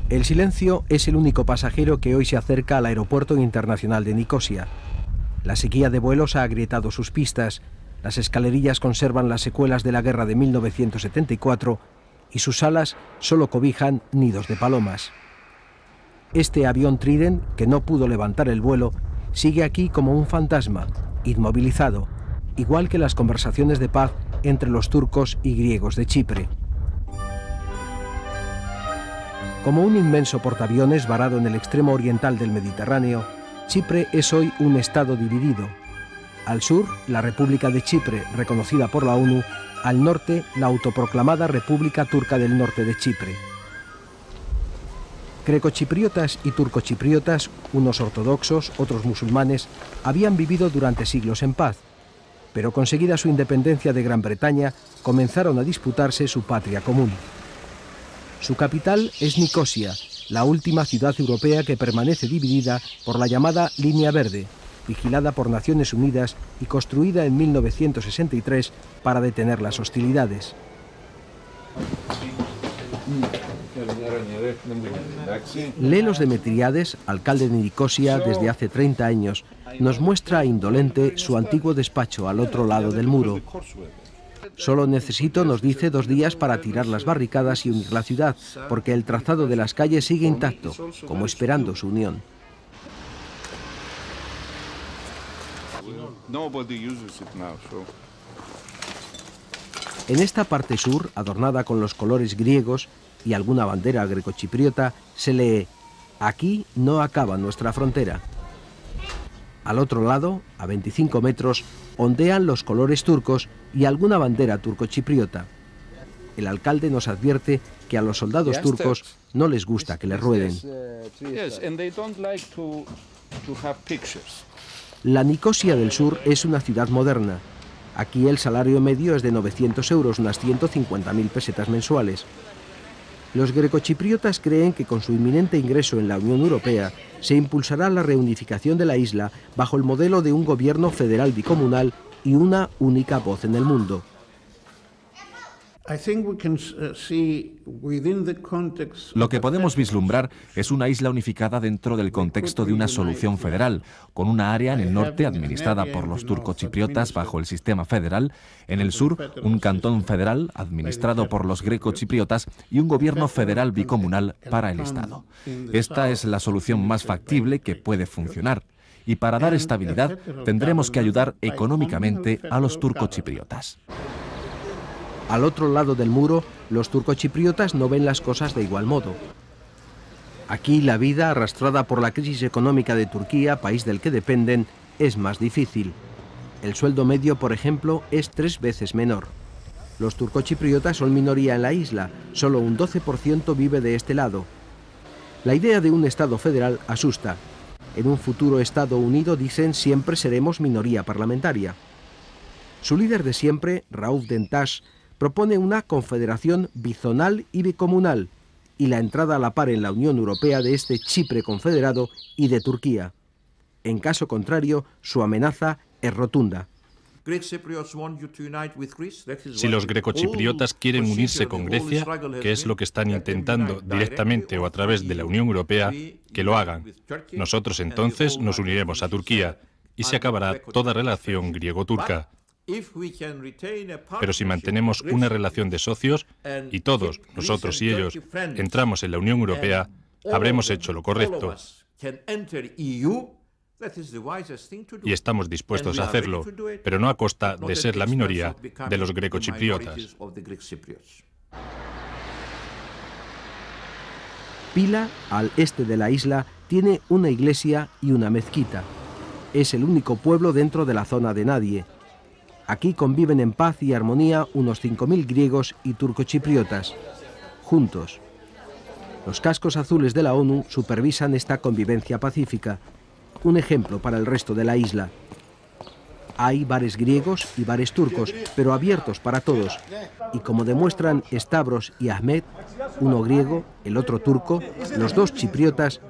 El silencio es el único pasajero que hoy se acerca al aeropuerto internacional de Nicosia. La sequía de vuelos ha agrietado sus pistas, las escalerillas conservan las secuelas de la guerra de 1974 y sus alas solo cobijan nidos de palomas. Este avión Trident, que no pudo levantar el vuelo, sigue aquí como un fantasma, inmovilizado, igual que las conversaciones de paz entre los turcos y griegos de Chipre. Como un inmenso portaaviones varado en el extremo oriental del Mediterráneo, Chipre es hoy un estado dividido. Al sur, la República de Chipre, reconocida por la ONU; al norte, la autoproclamada República Turca del Norte de Chipre. Grecochipriotas y turcochipriotas, unos ortodoxos, otros musulmanes, habían vivido durante siglos en paz, pero conseguida su independencia de Gran Bretaña, comenzaron a disputarse su patria común. Su capital es Nicosia, la última ciudad europea que permanece dividida por la llamada Línea Verde, vigilada por Naciones Unidas y construida en 1963 para detener las hostilidades. Lelos Demetriades, alcalde de Nicosia desde hace 30 años, nos muestra indolente su antiguo despacho al otro lado del muro. Solo necesito, nos dice, 2 días para tirar las barricadas y unir la ciudad, porque el trazado de las calles sigue intacto, como esperando su unión. En esta parte sur, adornada con los colores griegos y alguna bandera grecochipriota, se lee: aquí no acaba nuestra frontera. Al otro lado, a 25 metros, ondean los colores turcos y alguna bandera turcochipriota. El alcalde nos advierte que a los soldados turcos no les gusta que les rueden. La Nicosia del Sur es una ciudad moderna. Aquí el salario medio es de 900 euros, unas 150.000 pesetas mensuales. Los grecochipriotas creen que con su inminente ingreso en la Unión Europea se impulsará la reunificación de la isla bajo el modelo de un gobierno federal bicomunal y una única voz en el mundo. Lo que podemos vislumbrar es una isla unificada dentro del contexto de una solución federal, con una área en el norte administrada por los turcochipriotas bajo el sistema federal, en el sur un cantón federal administrado por los grecochipriotas y un gobierno federal bicomunal para el Estado. Esta es la solución más factible que puede funcionar. Y para dar estabilidad tendremos que ayudar económicamente a los turcochipriotas. Al otro lado del muro, los turcochipriotas no ven las cosas de igual modo. Aquí la vida, arrastrada por la crisis económica de Turquía, país del que dependen, es más difícil. El sueldo medio, por ejemplo, es 3 veces menor. Los turcochipriotas son minoría en la isla, solo un 12% vive de este lado. La idea de un Estado federal asusta. En un futuro Estado unido, dicen, siempre seremos minoría parlamentaria. Su líder de siempre, Rauf Denktash, propone una confederación bizonal y bicomunal, y la entrada a la par en la Unión Europea de este Chipre confederado y de Turquía. En caso contrario, su amenaza es rotunda. Si los grecochipriotas quieren unirse con Grecia, que es lo que están intentando directamente o a través de la Unión Europea, que lo hagan. Nosotros entonces nos uniremos a Turquía y se acabará toda relación griego-turca. Pero si mantenemos una relación de socios y todos, nosotros y ellos, entramos en la Unión Europea, habremos hecho lo correcto. Y estamos dispuestos a hacerlo, pero no a costa de ser la minoría de los grecochipriotas. Pila, al este de la isla, tiene una iglesia y una mezquita. Es el único pueblo dentro de la zona de nadie. Aquí conviven en paz y armonía unos 5.000 griegos y turcochipriotas, juntos. Los cascos azules de la ONU supervisan esta convivencia pacífica. Un ejemplo para el resto de la isla. Hay bares griegos y bares turcos, pero abiertos para todos. Y como demuestran Stavros y Ahmed, uno griego, el otro turco, los dos chipriotas,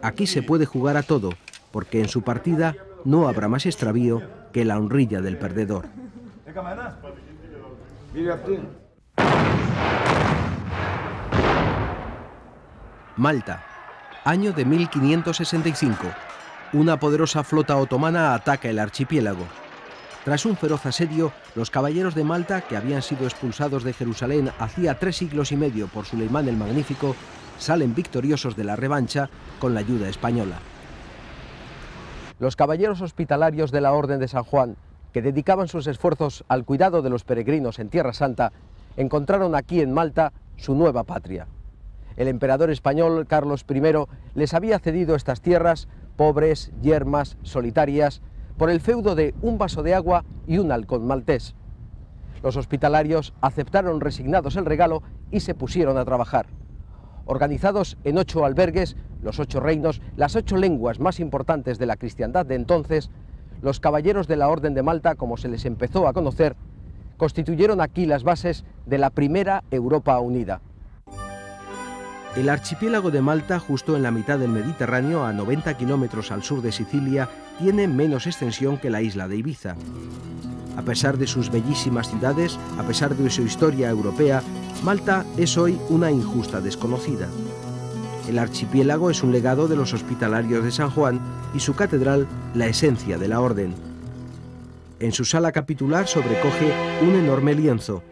aquí se puede jugar a todo, porque en su partida no habrá más extravío que la honrilla del perdedor. Malta, año de 1565. Una poderosa flota otomana ataca el archipiélago. Tras un feroz asedio, los caballeros de Malta, que habían sido expulsados de Jerusalén hacía 3 siglos y medio por Suleimán el Magnífico, salen victoriosos de la revancha con la ayuda española. Los caballeros hospitalarios de la Orden de San Juan, que dedicaban sus esfuerzos al cuidado de los peregrinos en Tierra Santa, encontraron aquí en Malta su nueva patria. El emperador español Carlos I les había cedido estas tierras, pobres, yermas, solitarias, por el feudo de un vaso de agua y un halcón maltés. Los hospitalarios aceptaron resignados el regalo y se pusieron a trabajar. Organizados en 8 albergues, los 8 reinos, las 8 lenguas más importantes de la cristiandad de entonces, los caballeros de la Orden de Malta, como se les empezó a conocer, constituyeron aquí las bases de la primera Europa unida. El archipiélago de Malta, justo en la mitad del Mediterráneo, a 90 kilómetros al sur de Sicilia, tiene menos extensión que la isla de Ibiza. A pesar de sus bellísimas ciudades, a pesar de su historia europea, Malta es hoy una injusta desconocida. El archipiélago es un legado de los hospitalarios de San Juan y su catedral la esencia de la orden. En su sala capitular sobrecoge un enorme lienzo,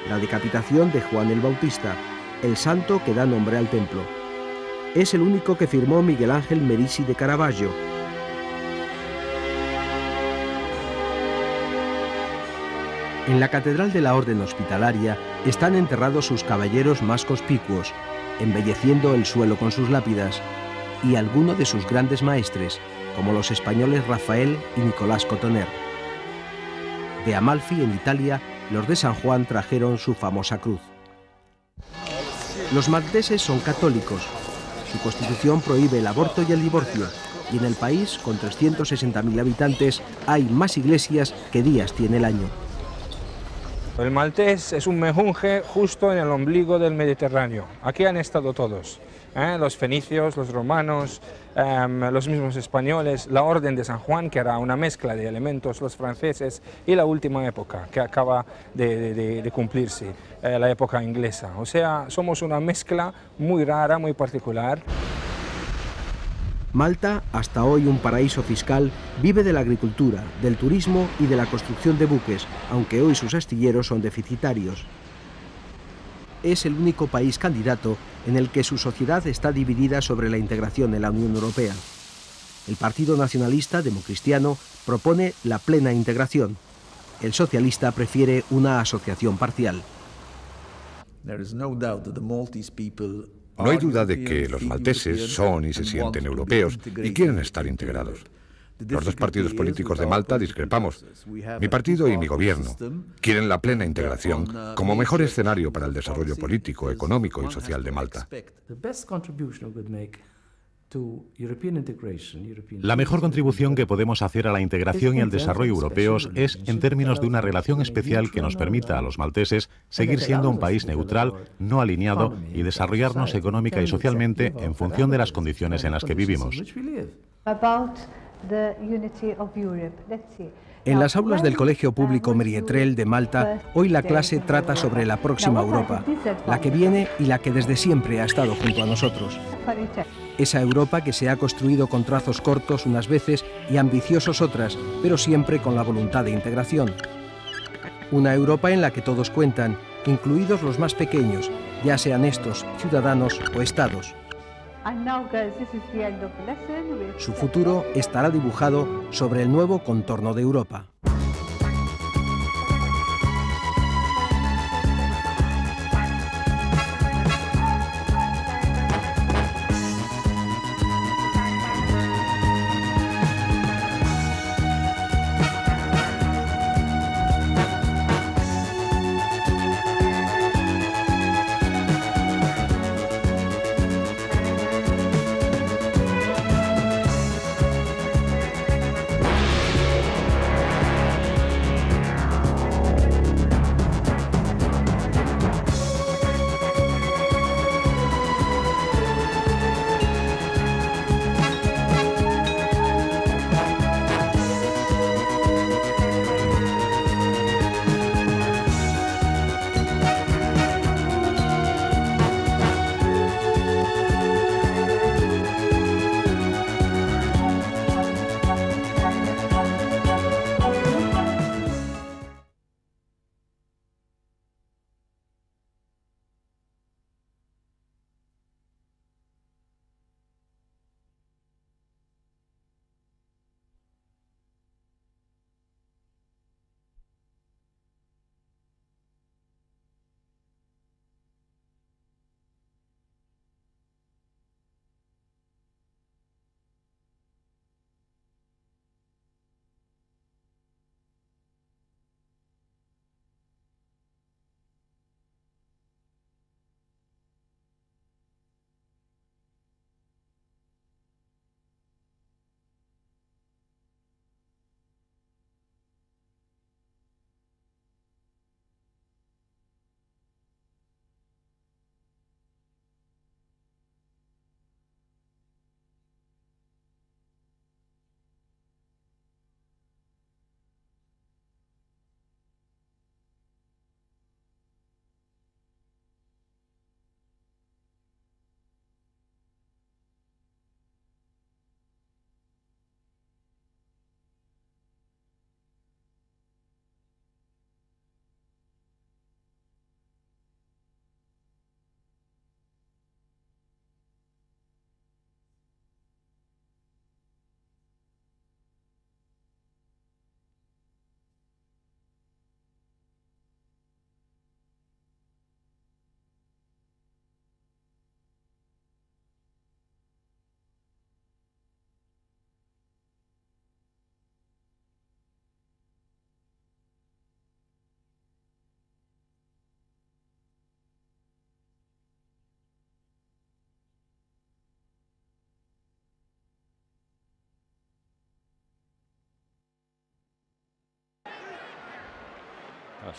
la decapitación de Juan el Bautista, el santo que da nombre al templo. Es el único que firmó Miguel Ángel Merisi de Caravaggio. En la Catedral de la Orden Hospitalaria están enterrados sus caballeros más conspicuos, embelleciendo el suelo con sus lápidas, y algunos de sus grandes maestres, como los españoles Rafael y Nicolás Cotoner. De Amalfi, en Italia, los de San Juan trajeron su famosa cruz. Los malteses son católicos. Su constitución prohíbe el aborto y el divorcio, y en el país, con 360.000 habitantes, hay más iglesias que días tiene el año. El maltés es un mejunje justo en el ombligo del Mediterráneo. Aquí han estado todos, los fenicios, los romanos, los mismos españoles, la Orden de San Juan, que era una mezcla de elementos, los franceses, y la última época, que acaba de cumplirse, la época inglesa. O sea, somos una mezcla muy rara, muy particular. Malta, hasta hoy un paraíso fiscal, vive de la agricultura, del turismo y de la construcción de buques, aunque hoy sus astilleros son deficitarios. Es el único país candidato en el que su sociedad está dividida sobre la integración en la Unión Europea. El Partido Nacionalista Democristiano propone la plena integración. El socialista prefiere una asociación parcial. No hay duda de que los malteses son y se sienten europeos y quieren estar integrados. Los dos partidos políticos de Malta discrepamos. Mi partido y mi gobierno quieren la plena integración como mejor escenario para el desarrollo político, económico y social de Malta. La mejor contribución que podemos hacer a la integración y al desarrollo europeos es en términos de una relación especial que nos permita a los malteses seguir siendo un país neutral, no alineado y desarrollarnos económica y socialmente en función de las condiciones en las que vivimos. En las aulas del Colegio Público Merietrel de Malta, hoy la clase trata sobre la próxima Europa, la que viene y la que desde siempre ha estado junto a nosotros. Esa Europa que se ha construido con trazos cortos unas veces y ambiciosos otras, pero siempre con la voluntad de integración. Una Europa en la que todos cuentan, incluidos los más pequeños, ya sean estos ciudadanos o estados. Su futuro estará dibujado sobre el nuevo contorno de Europa.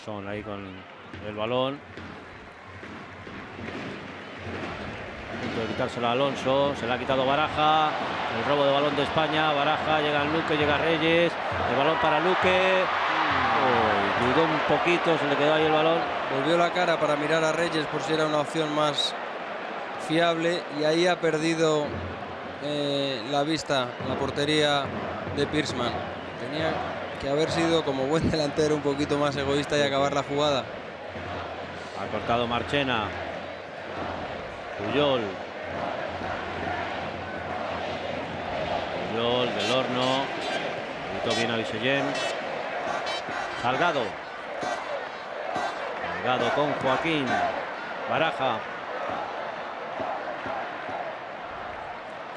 Son ahí con el balón. A punto de quitárselo a Alonso. Se le ha quitado Baraja. El robo de balón de España. Baraja, llega Luque, llega Reyes. El balón para Luque. Dudó un poquito, se le quedó ahí el balón. Volvió la cara para mirar a Reyes por si era una opción más fiable. Y ahí ha perdido la vista, la portería de Pearsman. Tenía que haber sido, como buen delantero, un poquito más egoísta y acabar la jugada. Ha cortado Marchena. Puyol. Puyol del Horno. Gritó bien a Visellén. Salgado. Salgado con Joaquín. Baraja.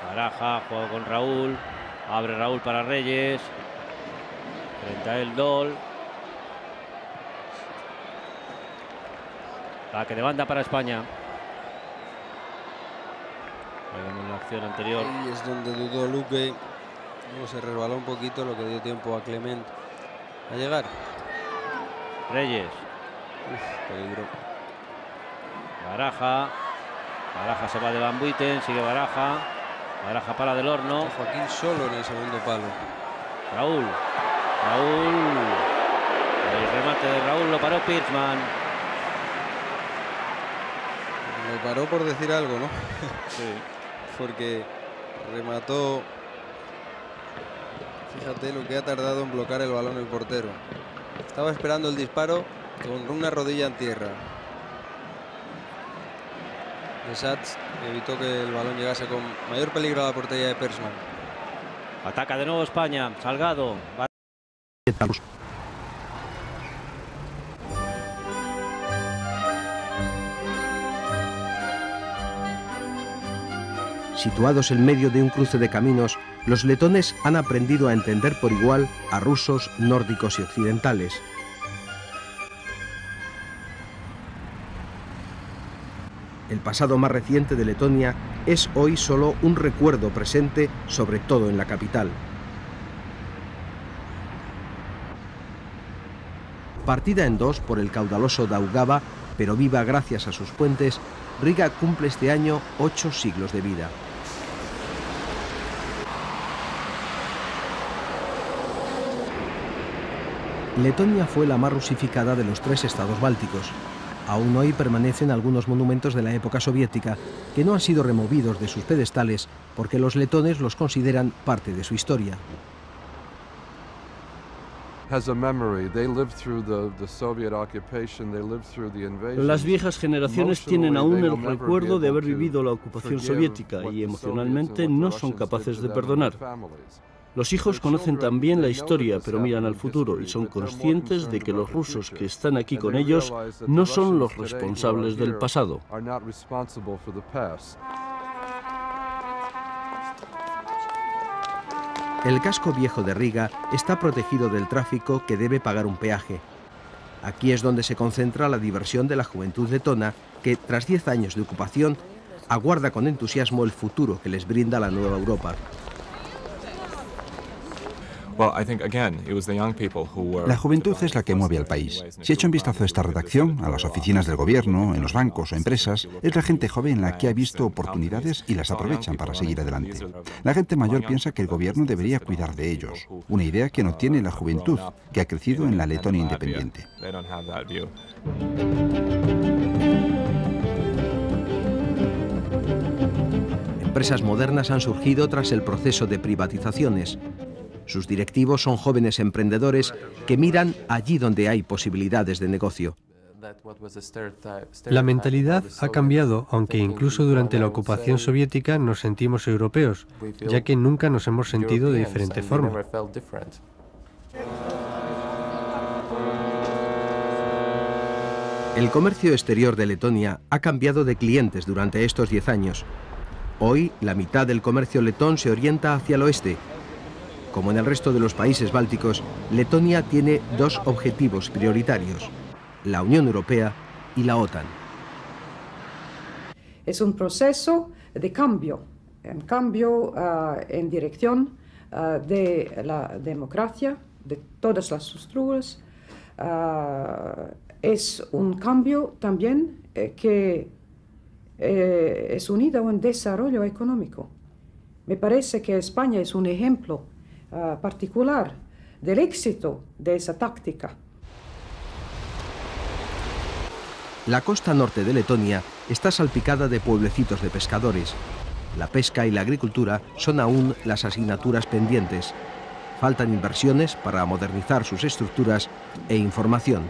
Baraja juega con Raúl. Abre Raúl para Reyes. Frente a él Dol. Saque de banda para España. En la acción anterior. Y es donde dudó Luque. Luego se resbaló un poquito, lo que dio tiempo a Clement a llegar. Reyes. Peligro. Baraja. Baraja se va de Van Buiten, sigue Baraja. Baraja para Del Horno. Joaquín solo en el segundo palo. Raúl. El remate de Raúl lo paró Piersman. Lo paró por decir algo, ¿no? Sí. Porque remató. Fíjate lo que ha tardado en bloquear el balón el portero. Estaba esperando el disparo con una rodilla en tierra. Desats evitó que el balón llegase con mayor peligro a la portería de Piersman. Ataca de nuevo España. Salgado. Situados en medio de un cruce de caminos, los letones han aprendido a entender por igual a rusos, nórdicos y occidentales. El pasado más reciente de Letonia es hoy solo un recuerdo presente, sobre todo en la capital. Partida en dos por el caudaloso Daugava, pero viva gracias a sus puentes, Riga cumple este año 8 siglos de vida. Letonia fue la más rusificada de los 3 estados bálticos. Aún hoy permanecen algunos monumentos de la época soviética que no han sido removidos de sus pedestales porque los letones los consideran parte de su historia. Las viejas generaciones tienen aún el recuerdo de haber vivido la ocupación soviética y emocionalmente no son capaces de perdonar. Los hijos conocen también la historia, pero miran al futuro y son conscientes de que los rusos que están aquí con ellos no son los responsables del pasado. El casco viejo de Riga está protegido del tráfico que debe pagar un peaje. Aquí es donde se concentra la diversión de la juventud letona que, tras 10 años de ocupación, aguarda con entusiasmo el futuro que les brinda la nueva Europa. La juventud es la que mueve al país. Si echo un vistazo a esta redacción, a las oficinas del gobierno, en los bancos o empresas, es la gente joven la que ha visto oportunidades y las aprovechan para seguir adelante. La gente mayor piensa que el gobierno debería cuidar de ellos, una idea que no tiene la juventud, que ha crecido en la Letonia independiente. Empresas modernas han surgido tras el proceso de privatizaciones. Sus directivos son jóvenes emprendedores que miran allí donde hay posibilidades de negocio. La mentalidad ha cambiado, aunque incluso durante la ocupación soviética nos sentimos europeos, ya que nunca nos hemos sentido de diferente forma. El comercio exterior de Letonia ha cambiado de clientes durante estos 10 años. Hoy, la mitad del comercio letón se orienta hacia el oeste. Como en el resto de los países bálticos, Letonia tiene 2 objetivos prioritarios: la Unión Europea y la OTAN. Es un proceso de cambio, en dirección de la democracia, de todas las estructuras. Es un cambio también que es unido a un desarrollo económico. Me parece que España es un ejemplo particular del éxito de esa táctica. La costa norte de Letonia está salpicada de pueblecitos de pescadores. La pesca y la agricultura son aún las asignaturas pendientes. Faltan inversiones para modernizar sus estructuras e información.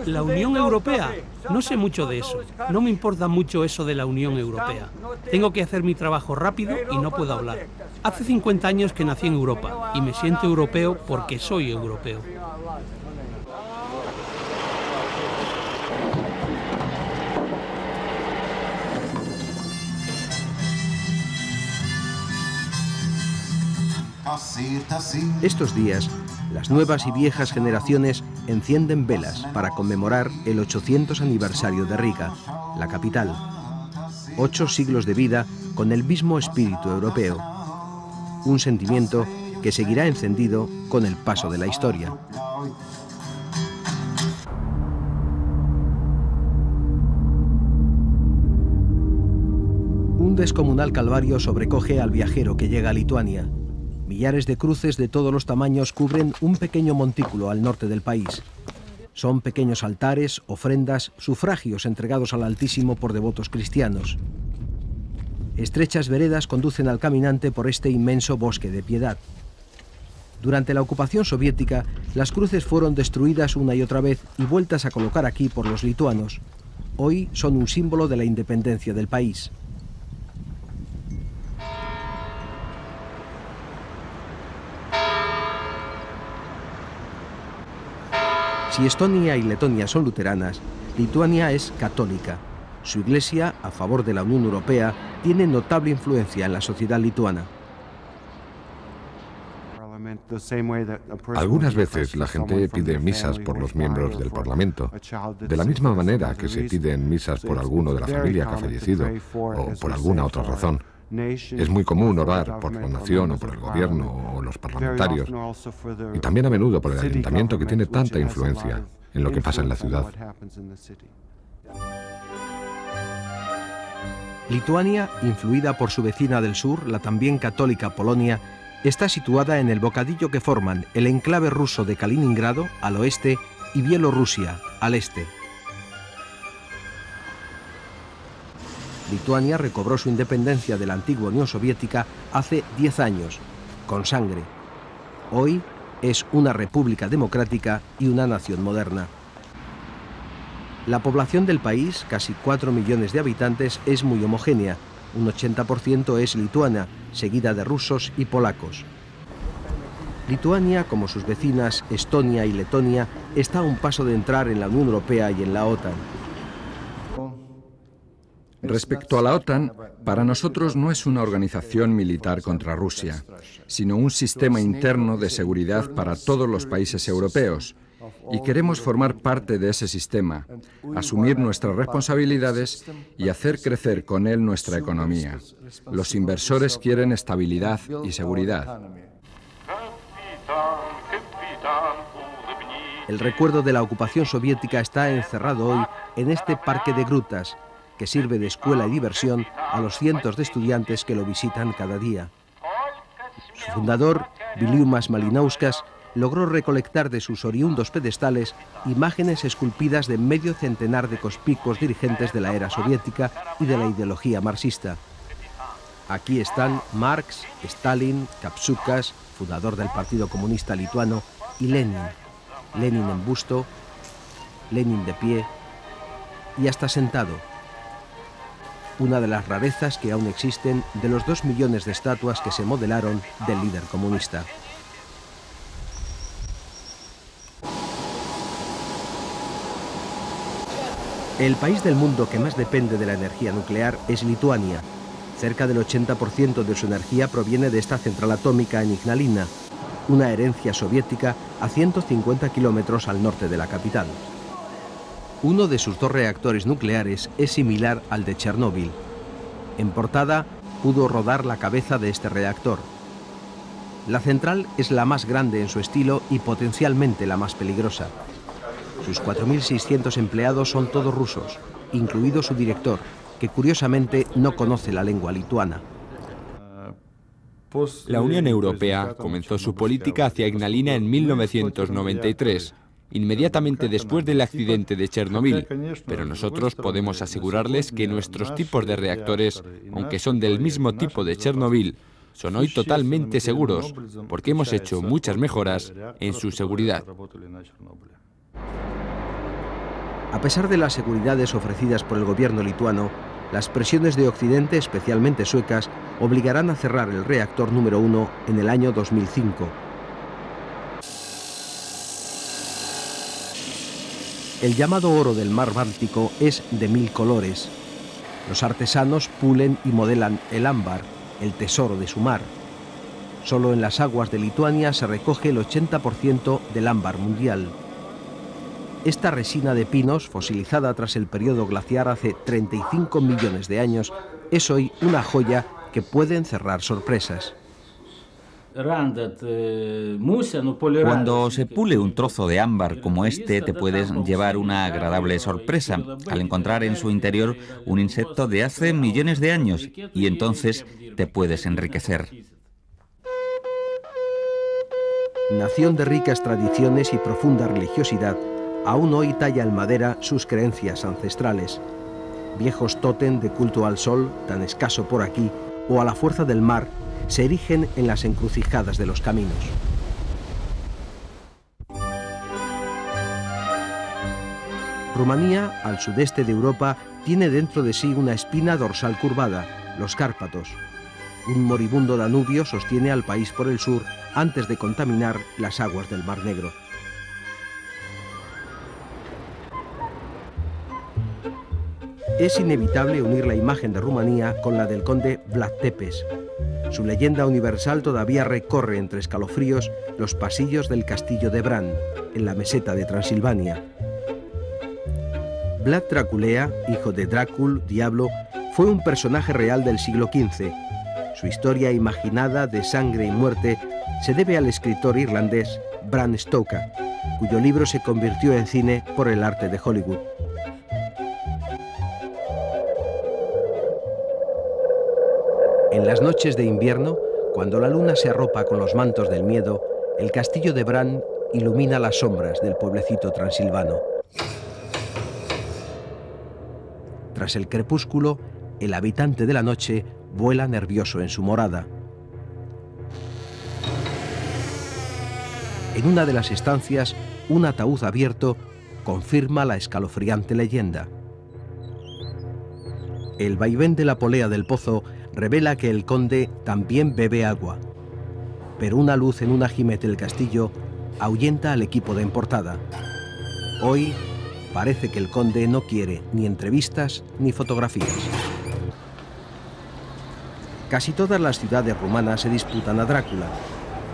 La Unión Europea. No sé mucho de eso. No me importa mucho eso de la Unión Europea. Tengo que hacer mi trabajo rápido y no puedo hablar. Hace 50 años que nací en Europa y me siento europeo porque soy europeo. Estos días, las nuevas y viejas generaciones encienden velas para conmemorar el 800 aniversario de Riga, la capital. 8 siglos de vida con el mismo espíritu europeo. Un sentimiento que seguirá encendido con el paso de la historia. Un descomunal calvario sobrecoge al viajero que llega a Lituania. Millares de cruces de todos los tamaños cubren un pequeño montículo al norte del país. Son pequeños altares, ofrendas, sufragios entregados al Altísimo por devotos cristianos. Estrechas veredas conducen al caminante por este inmenso bosque de piedad. Durante la ocupación soviética, las cruces fueron destruidas una y otra vez y vueltas a colocar aquí por los lituanos. Hoy son un símbolo de la independencia del país. Si Estonia y Letonia son luteranas, Lituania es católica. Su iglesia, a favor de la Unión Europea, tiene notable influencia en la sociedad lituana. Algunas veces la gente pide misas por los miembros del Parlamento, de la misma manera que se piden misas por alguno de la familia que ha fallecido o por alguna otra razón. Es muy común orar por la nación o por el gobierno o los parlamentarios, y también a menudo por el ayuntamiento que tiene tanta influencia en lo que pasa en la ciudad. Lituania, influida por su vecina del sur, la también católica Polonia, está situada en el bocadillo que forman el enclave ruso de Kaliningrado al oeste y Bielorrusia al este. Lituania recobró su independencia de la antigua Unión Soviética hace 10 años, con sangre. Hoy es una república democrática y una nación moderna. La población del país, casi 4 millones de habitantes, es muy homogénea. Un 80% es lituana, seguida de rusos y polacos. Lituania, como sus vecinas Estonia y Letonia, está a un paso de entrar en la Unión Europea y en la OTAN. Respecto a la OTAN, para nosotros no es una organización militar contra Rusia, sino un sistema interno de seguridad para todos los países europeos. Y queremos formar parte de ese sistema, asumir nuestras responsabilidades y hacer crecer con él nuestra economía. Los inversores quieren estabilidad y seguridad. El recuerdo de la ocupación soviética está encerrado hoy en este parque de grutas, que sirve de escuela y diversión a los cientos de estudiantes que lo visitan cada día. Su fundador, Viliumas Malinauskas, logró recolectar de sus oriundos pedestales imágenes esculpidas de medio centenar de conspicuos dirigentes de la era soviética y de la ideología marxista. Aquí están Marx, Stalin, Kapsukas, fundador del Partido Comunista Lituano, y Lenin. Lenin en busto, Lenin de pie y hasta sentado. Una de las rarezas que aún existen de los 2 millones de estatuas que se modelaron del líder comunista. El país del mundo que más depende de la energía nuclear es Lituania. Cerca del 80% de su energía proviene de esta central atómica en Ignalina, una herencia soviética a 150 kilómetros al norte de la capital. Uno de sus 2 reactores nucleares es similar al de Chernóbil. En portada pudo rodar la cabeza de este reactor. La central es la más grande en su estilo y potencialmente la más peligrosa. Sus 4.600 empleados son todos rusos, incluido su director, que curiosamente no conoce la lengua lituana. La Unión Europea comenzó su política hacia Ignalina en 1993, inmediatamente después del accidente de Chernóbil, pero nosotros podemos asegurarles que nuestros tipos de reactores, aunque son del mismo tipo de Chernóbil, son hoy totalmente seguros, porque hemos hecho muchas mejoras en su seguridad. A pesar de las seguridades ofrecidas por el gobierno lituano, las presiones de Occidente, especialmente suecas, obligarán a cerrar el reactor número 1 en el año 2005. El llamado oro del mar Báltico es de 1000 colores. Los artesanos pulen y modelan el ámbar, el tesoro de su mar. Solo en las aguas de Lituania se recoge el 80% del ámbar mundial. Esta resina de pinos, fosilizada tras el periodo glaciar hace 35 millones de años, es hoy una joya que puede encerrar sorpresas. Cuando se pule un trozo de ámbar como este, te puedes llevar una agradable sorpresa al encontrar en su interior un insecto de hace millones de años, y entonces te puedes enriquecer. Nación de ricas tradiciones y profunda religiosidad, aún hoy talla en madera sus creencias ancestrales. Viejos tótem de culto al sol, tan escaso por aquí, o a la fuerza del mar, se erigen en las encrucijadas de los caminos. Rumanía, al sudeste de Europa, tiene dentro de sí una espina dorsal curvada, los Cárpatos. Un moribundo Danubio sostiene al país por el sur antes de contaminar las aguas del Mar Negro. Es inevitable unir la imagen de Rumanía con la del conde Vlad Tepes. Su leyenda universal todavía recorre entre escalofríos los pasillos del castillo de Bran, en la meseta de Transilvania. Vlad Draculea, hijo de Drácul, diablo, fue un personaje real del siglo XV. Su historia imaginada de sangre y muerte se debe al escritor irlandés Bram Stoker, cuyo libro se convirtió en cine por el arte de Hollywood. En las noches de invierno, cuando la luna se arropa con los mantos del miedo, el castillo de Bran ilumina las sombras del pueblecito transilvano. Tras el crepúsculo, el habitante de la noche vuela nervioso en su morada. En una de las estancias, un ataúd abierto confirma la escalofriante leyenda. El vaivén de la polea del pozo revela que el conde también bebe agua, pero una luz en un ajimete del castillo ahuyenta al equipo de Emportada. Hoy parece que el conde no quiere ni entrevistas ni fotografías. Casi todas las ciudades rumanas se disputan a Drácula.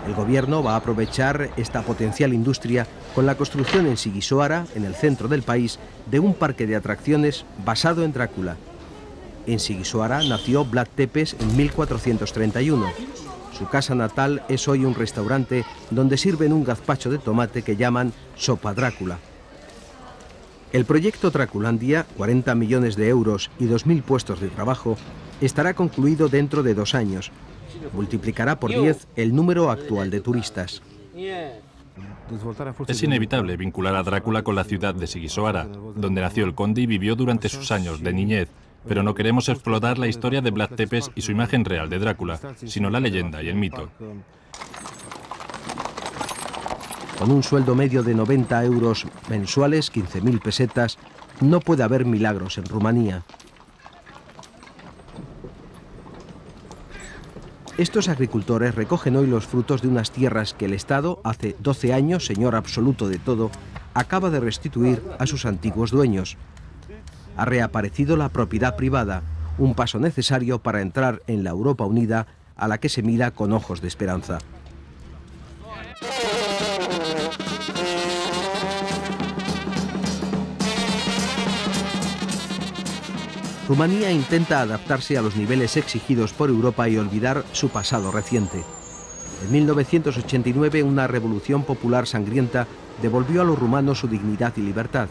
El gobierno va a aprovechar esta potencial industria con la construcción en Sighisoara, en el centro del país, de un parque de atracciones basado en Drácula. En Sighisoara nació Vlad Tepes en 1431. Su casa natal es hoy un restaurante donde sirven un gazpacho de tomate que llaman sopa Drácula. El proyecto Draculandia, 40 millones de euros y 2.000 puestos de trabajo, estará concluido dentro de 2 años. Multiplicará por 10 el número actual de turistas. Es inevitable vincular a Drácula con la ciudad de Sighisoara, donde nació el conde y vivió durante sus años de niñez. Pero no queremos explotar la historia de Vlad Tepes y su imagen real de Drácula, sino la leyenda y el mito. Con un sueldo medio de 90 euros mensuales, 15.000 pesetas, no puede haber milagros en Rumanía. Estos agricultores recogen hoy los frutos de unas tierras que el Estado, hace 12 años, señor absoluto de todo, acaba de restituir a sus antiguos dueños. Ha reaparecido la propiedad privada, un paso necesario para entrar en la Europa unida a la que se mira con ojos de esperanza. Rumanía intenta adaptarse a los niveles exigidos por Europa y olvidar su pasado reciente. En 1989, una revolución popular sangrienta devolvió a los rumanos su dignidad y libertad.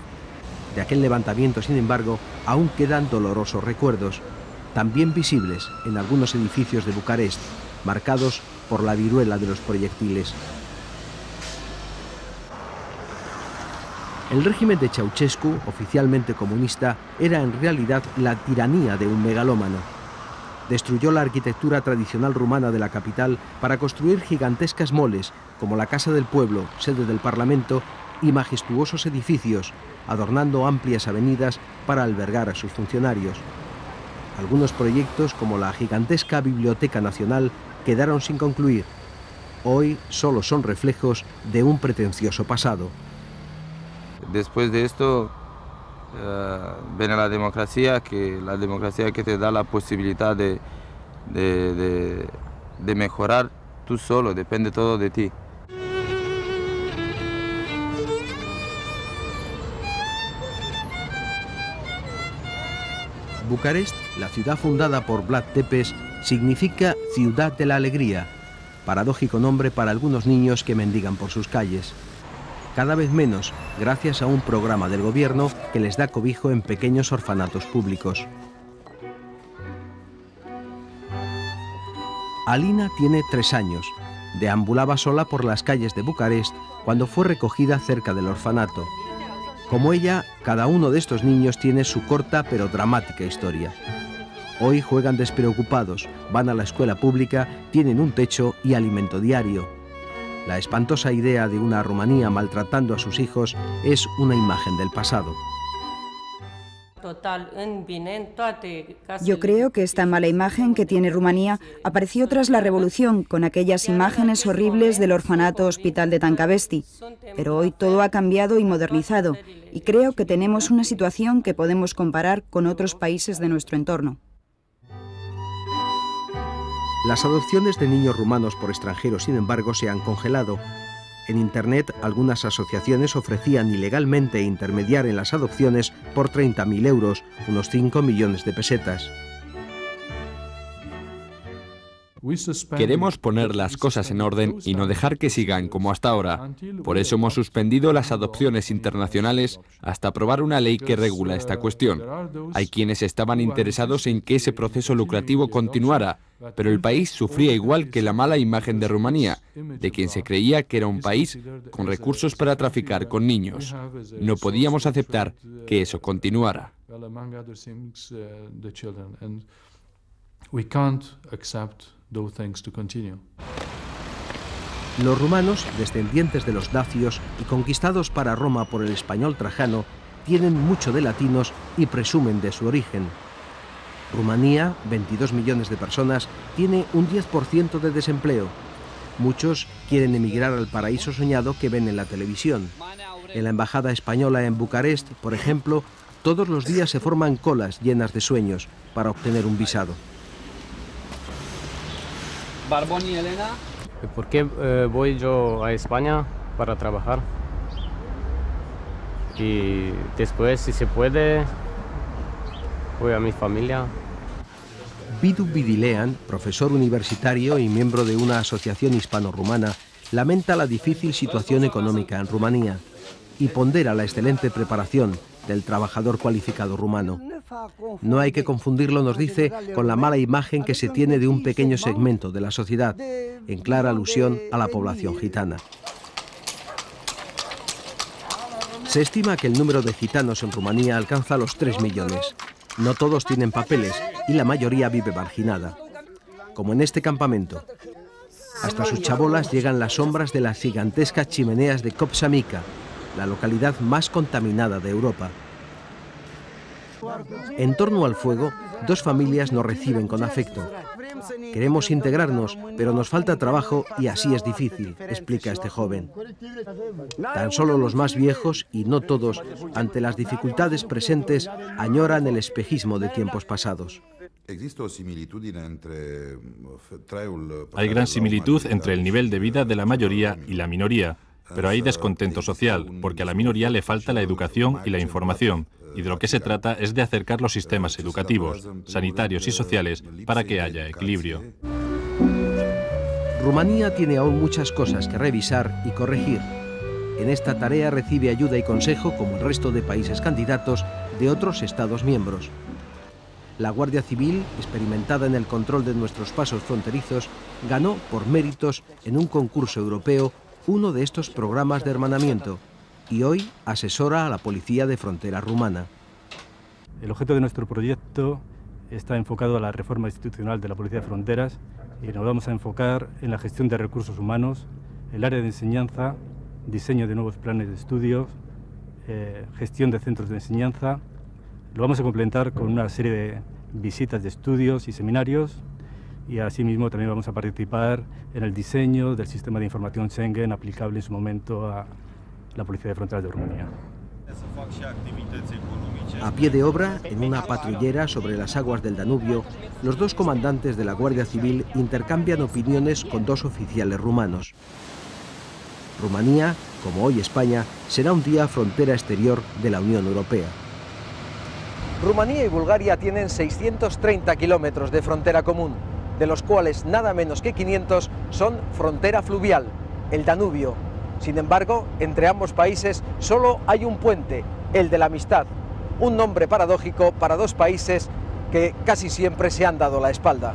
De aquel levantamiento, sin embargo, aún quedan dolorosos recuerdos, también visibles en algunos edificios de Bucarest, marcados por la viruela de los proyectiles. El régimen de Ceausescu, oficialmente comunista, era en realidad la tiranía de un megalómano. Destruyó la arquitectura tradicional rumana de la capital para construir gigantescas moles, como la Casa del Pueblo, sede del Parlamento, y majestuosos edificios, adornando amplias avenidas para albergar a sus funcionarios. Algunos proyectos, como la gigantesca Biblioteca Nacional, quedaron sin concluir. Hoy solo son reflejos de un pretencioso pasado. Después de esto viene la democracia que te da la posibilidad de mejorar tú solo, depende todo de ti. Bucarest, la ciudad fundada por Vlad Tepes, significa Ciudad de la Alegría, paradójico nombre para algunos niños que mendigan por sus calles. Cada vez menos, gracias a un programa del gobierno que les da cobijo en pequeños orfanatos públicos. Alina tiene 3 años. Deambulaba sola por las calles de Bucarest cuando fue recogida cerca del orfanato. Como ella, cada uno de estos niños tiene su corta pero dramática historia. Hoy juegan despreocupados, van a la escuela pública, tienen un techo y alimento diario. La espantosa idea de una Rumanía maltratando a sus hijos es una imagen del pasado. Yo creo que esta mala imagen que tiene Rumanía apareció tras la revolución, con aquellas imágenes horribles del orfanato hospital de Tancavesti. Pero hoy todo ha cambiado y modernizado, y creo que tenemos una situación que podemos comparar con otros países de nuestro entorno. Las adopciones de niños rumanos por extranjeros, sin embargo, se han congelado. En Internet, algunas asociaciones ofrecían ilegalmente intermediar en las adopciones por 30.000 euros, unos 5 millones de pesetas. Queremos poner las cosas en orden y no dejar que sigan como hasta ahora. Por eso hemos suspendido las adopciones internacionales hasta aprobar una ley que regula esta cuestión. Hay quienes estaban interesados en que ese proceso lucrativo continuara, pero el país sufría igual que la mala imagen de Rumanía, de quien se creía que era un país con recursos para traficar con niños. No podíamos aceptar que eso continuara. Los rumanos, descendientes de los dacios y conquistados para Roma por el español Trajano, tienen mucho de latinos y presumen de su origen. Rumanía, 22 millones de personas, tiene un 10% de desempleo. Muchos quieren emigrar al paraíso soñado que ven en la televisión. En la embajada española en Bucarest, por ejemplo, todos los días se forman colas llenas de sueños para obtener un visado. Barbón y Elena. ¿Por qué voy yo a España para trabajar? Y después, si se puede, voy a mi familia. Vidu Vidilean, profesor universitario y miembro de una asociación hispano-rumana, lamenta la difícil situación económica en Rumanía y pondera la excelente preparación del trabajador cualificado rumano. No hay que confundirlo, nos dice, con la mala imagen que se tiene de un pequeño segmento de la sociedad, en clara alusión a la población gitana. Se estima que el número de gitanos en Rumanía alcanza los 3 millones. No todos tienen papeles y la mayoría vive marginada, como en este campamento. Hasta sus chabolas llegan las sombras de las gigantescas chimeneas de Copsamica, la localidad más contaminada de Europa. En torno al fuego, 2 familias nos reciben con afecto. Queremos integrarnos, pero nos falta trabajo y así es difícil, explica este joven. Tan solo los más viejos, y no todos, ante las dificultades presentes, añoran el espejismo de tiempos pasados. Hay gran similitud entre el nivel de vida de la mayoría y la minoría, pero hay descontento social, porque a la minoría le falta la educación y la información, y de lo que se trata es de acercar los sistemas educativos, sanitarios y sociales para que haya equilibrio. Rumanía tiene aún muchas cosas que revisar y corregir. En esta tarea recibe ayuda y consejo, como el resto de países candidatos, de otros Estados miembros. La Guardia Civil, experimentada en el control de nuestros pasos fronterizos, ganó por méritos en un concurso europeo uno de estos programas de hermanamiento y hoy asesora a la Policía de Frontera rumana. El objeto de nuestro proyecto está enfocado a la reforma institucional de la Policía de Fronteras y nos vamos a enfocar en la gestión de recursos humanos, el área de enseñanza, diseño de nuevos planes de estudios, gestión de centros de enseñanza. Lo vamos a complementar con una serie de visitas de estudios y seminarios y asimismo también vamos a participar en el diseño del sistema de información Schengen aplicable en su momento a la Policía de Fronteras de Rumanía. A pie de obra, en una patrullera sobre las aguas del Danubio, los 2 comandantes de la Guardia Civil intercambian opiniones con 2 oficiales rumanos. Rumanía, como hoy España, será un día frontera exterior de la Unión Europea. Rumanía y Bulgaria tienen 630 kilómetros de frontera común, de los cuales nada menos que 500 son frontera fluvial, el Danubio. Sin embargo, entre ambos países solo hay un puente, el de la amistad, un nombre paradójico para dos países que casi siempre se han dado la espalda.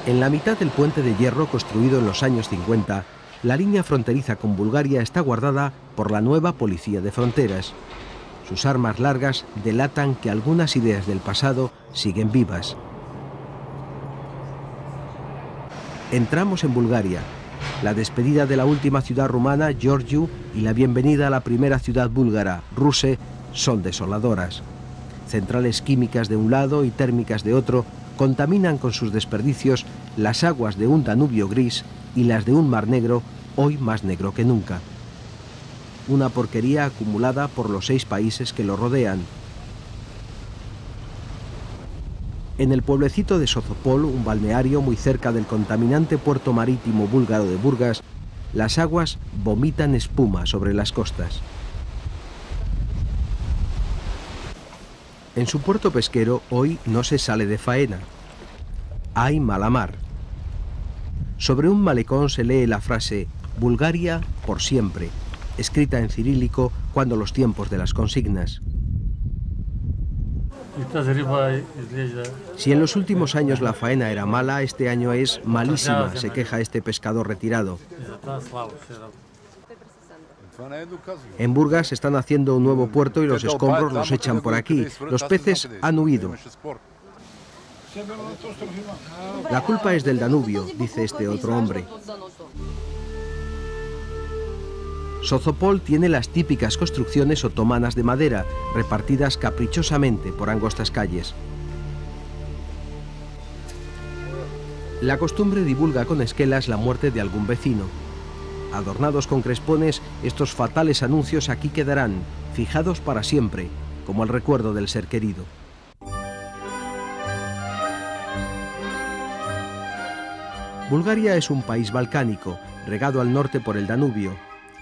En la mitad del puente de hierro construido en los años 50, la línea fronteriza con Bulgaria está guardada por la nueva Policía de Fronteras. Sus armas largas delatan que algunas ideas del pasado siguen vivas. Entramos en Bulgaria, la despedida de la última ciudad rumana, Giurgiu, y la bienvenida a la primera ciudad búlgara, Ruse, son desoladoras. Centrales químicas de un lado y térmicas de otro contaminan con sus desperdicios las aguas de un Danubio gris y las de un Mar Negro, hoy más negro que nunca. Una porquería acumulada por los 6 países que lo rodean. En el pueblecito de Sozopol, un balneario muy cerca del contaminante puerto marítimo búlgaro de Burgas, las aguas vomitan espuma sobre las costas. En su puerto pesquero hoy no se sale de faena. Hay mala mar. Sobre un malecón se lee la frase «Bulgaria por siempre», escrita en cirílico cuando los tiempos de las consignas. Si en los últimos años la faena era mala, este año es malísima, se queja este pescador retirado. En Burgas están haciendo un nuevo puerto y los escombros los echan por aquí. Los peces han huido. La culpa es del Danubio, dice este otro hombre. Sozopol tiene las típicas construcciones otomanas de madera, repartidas caprichosamente por angostas calles. La costumbre divulga con esquelas la muerte de algún vecino. Adornados con crespones, estos fatales anuncios aquí quedarán, fijados para siempre, como el recuerdo del ser querido. Bulgaria es un país balcánico, regado al norte por el Danubio,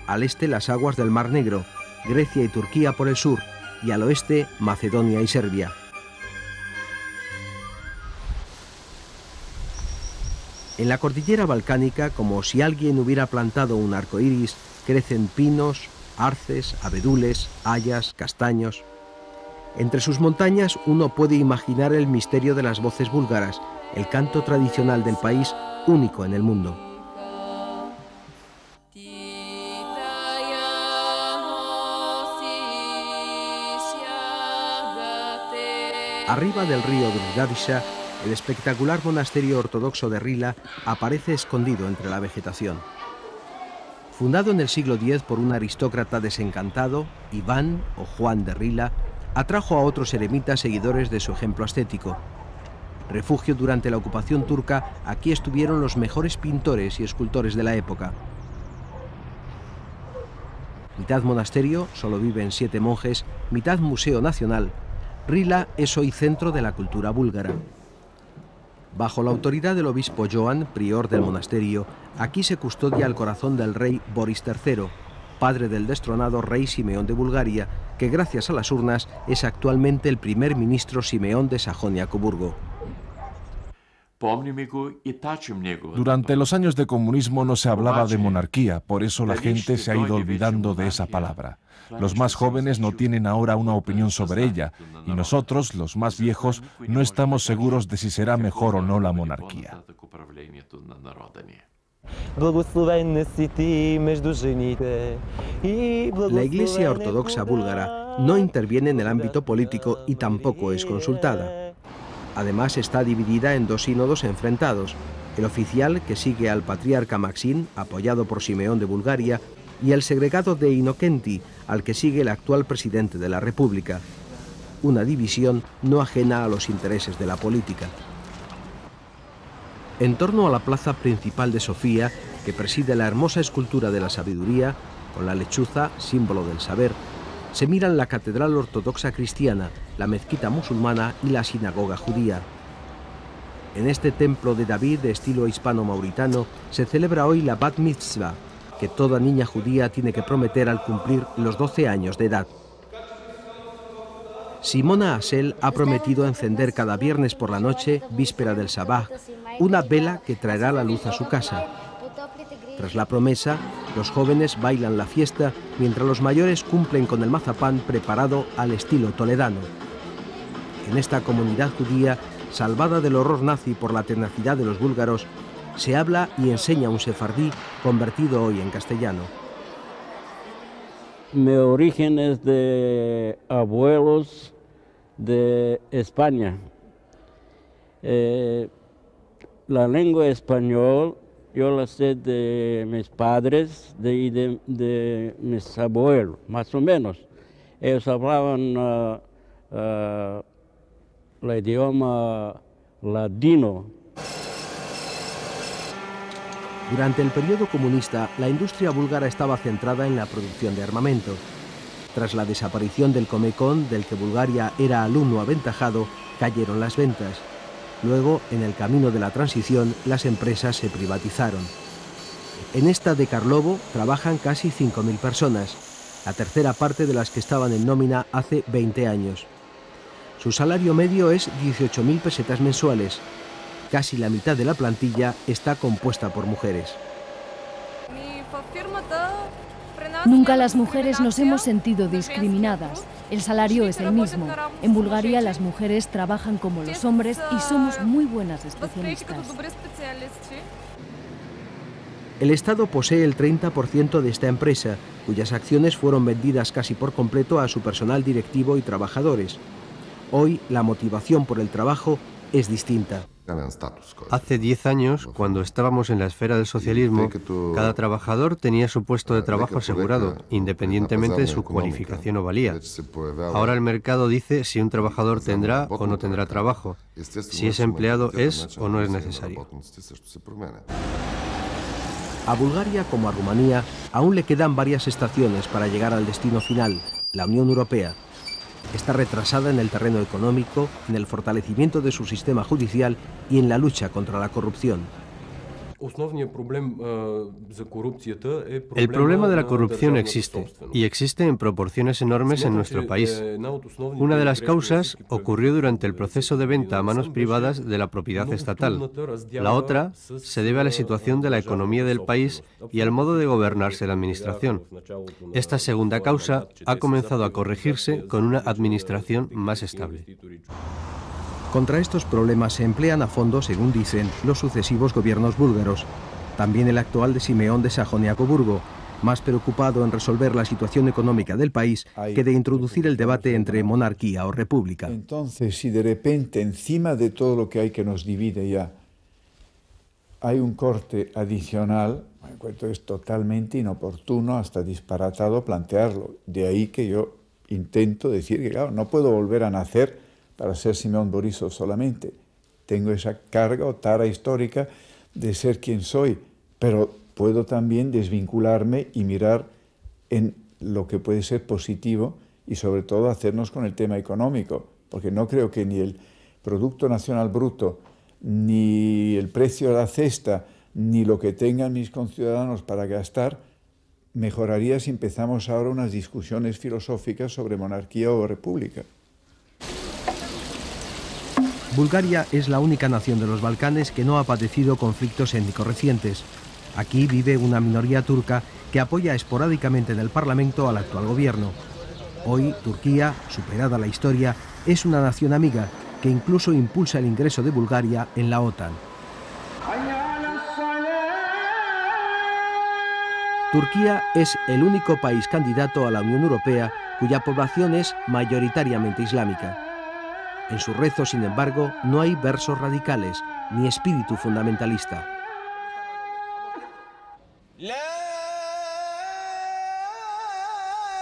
al este las aguas del Mar Negro, Grecia y Turquía por el sur, y al oeste Macedonia y Serbia. En la cordillera balcánica, como si alguien hubiera plantado un arco iris, crecen pinos, arces, abedules, hayas, castaños. Entre sus montañas uno puede imaginar el misterio de las voces búlgaras, el canto tradicional del país, único en el mundo. Arriba del río Drugadiša, el espectacular monasterio ortodoxo de Rila aparece escondido entre la vegetación. Fundado en el siglo X por un aristócrata desencantado, Iván o Juan de Rila, atrajo a otros eremitas seguidores de su ejemplo ascético. Refugio durante la ocupación turca, aquí estuvieron los mejores pintores y escultores de la época. Mitad monasterio, solo viven 7 monjes, mitad museo nacional, Rila es hoy centro de la cultura búlgara. Bajo la autoridad del obispo Joan, prior del monasterio, aquí se custodia el corazón del rey Boris III, padre del destronado rey Simeón de Bulgaria, que gracias a las urnas es actualmente el primer ministro Simeón de Sajonia-Coburgo. Durante los años de comunismo no se hablaba de monarquía, por eso la gente se ha ido olvidando de esa palabra. Los más jóvenes no tienen ahora una opinión sobre ella, y nosotros, los más viejos, no estamos seguros de si será mejor o no la monarquía. La Iglesia Ortodoxa búlgara no interviene en el ámbito político y tampoco es consultada. Además está dividida en 2 sínodos enfrentados, el oficial que sigue al patriarca Maxim, apoyado por Simeón de Bulgaria, y el segregado de Inokenti, al que sigue el actual presidente de la República. Una división no ajena a los intereses de la política. En torno a la plaza principal de Sofía, que preside la hermosa escultura de la sabiduría, con la lechuza, símbolo del saber, se miran la catedral ortodoxa cristiana, la mezquita musulmana y la sinagoga judía. En este templo de David de estilo hispano-mauritano se celebra hoy la Bat Mitzvah, que toda niña judía tiene que prometer al cumplir los 12 años de edad. Simona Asel ha prometido encender cada viernes por la noche, víspera del Sabah, una vela que traerá la luz a su casa. Tras la promesa, los jóvenes bailan la fiesta mientras los mayores cumplen con el mazapán preparado al estilo toledano. En esta comunidad judía, salvada del horror nazi por la tenacidad de los búlgaros, se habla y enseña un sefardí convertido hoy en castellano. Mi origen es de abuelos de España. La lengua española yo la sé de mis padres y de mis abuelos, más o menos. Ellos hablaban el idioma ladino. Durante el periodo comunista, la industria búlgara estaba centrada en la producción de armamento. Tras la desaparición del Comecon, del que Bulgaria era alumno aventajado, cayeron las ventas. Luego, en el camino de la transición, las empresas se privatizaron. En esta de Karlovo trabajan casi 5.000 personas, la tercera parte de las que estaban en nómina hace 20 años. Su salario medio es 18.000 pesetas mensuales. Casi la mitad de la plantilla está compuesta por mujeres. Nunca las mujeres nos hemos sentido discriminadas. El salario es el mismo. En Bulgaria las mujeres trabajan como los hombres y somos muy buenas especialistas. El Estado posee el 30% de esta empresa, cuyas acciones fueron vendidas casi por completo a su personal directivo y trabajadores. Hoy la motivación por el trabajo es distinta. Hace 10 años, cuando estábamos en la esfera del socialismo, cada trabajador tenía su puesto de trabajo asegurado, independientemente de su cualificación o valía. Ahora el mercado dice si un trabajador tendrá o no tendrá trabajo, si ese empleado es o no es necesario. A Bulgaria, como a Rumanía, aún le quedan varias estaciones para llegar al destino final, la Unión Europea. Está retrasada en el terreno económico, en el fortalecimiento de su sistema judicial y en la lucha contra la corrupción. El problema de la corrupción existe, y existe en proporciones enormes en nuestro país. Una de las causas ocurrió durante el proceso de venta a manos privadas de la propiedad estatal. La otra se debe a la situación de la economía del país y al modo de gobernarse la administración. Esta segunda causa ha comenzado a corregirse con una administración más estable. Contra estos problemas se emplean a fondo, según dicen, los sucesivos gobiernos búlgaros. También el actual de Simeón de Sajonia-Coburgo, más preocupado en resolver la situación económica del país que de introducir el debate entre monarquía o república. Entonces, si de repente, encima de todo lo que hay que nos divide ya, hay un corte adicional, me encuentro es totalmente inoportuno, hasta disparatado plantearlo. De ahí que yo intento decir que, claro, no puedo volver a nacer para ser Simeón Borisov solamente. Tengo esa carga o tara histórica de ser quien soy, pero puedo también desvincularme y mirar en lo que puede ser positivo y sobre todo hacernos con el tema económico, porque no creo que ni el Producto Nacional Bruto, ni el precio de la cesta, ni lo que tengan mis conciudadanos para gastar, mejoraría si empezamos ahora unas discusiones filosóficas sobre monarquía o república. Bulgaria es la única nación de los Balcanes que no ha padecido conflictos étnicos recientes. Aquí vive una minoría turca que apoya esporádicamente en el Parlamento al actual gobierno. Hoy, Turquía, superada la historia, es una nación amiga que incluso impulsa el ingreso de Bulgaria en la OTAN. Turquía es el único país candidato a la Unión Europea cuya población es mayoritariamente islámica. En su rezo, sin embargo, no hay versos radicales ni espíritu fundamentalista.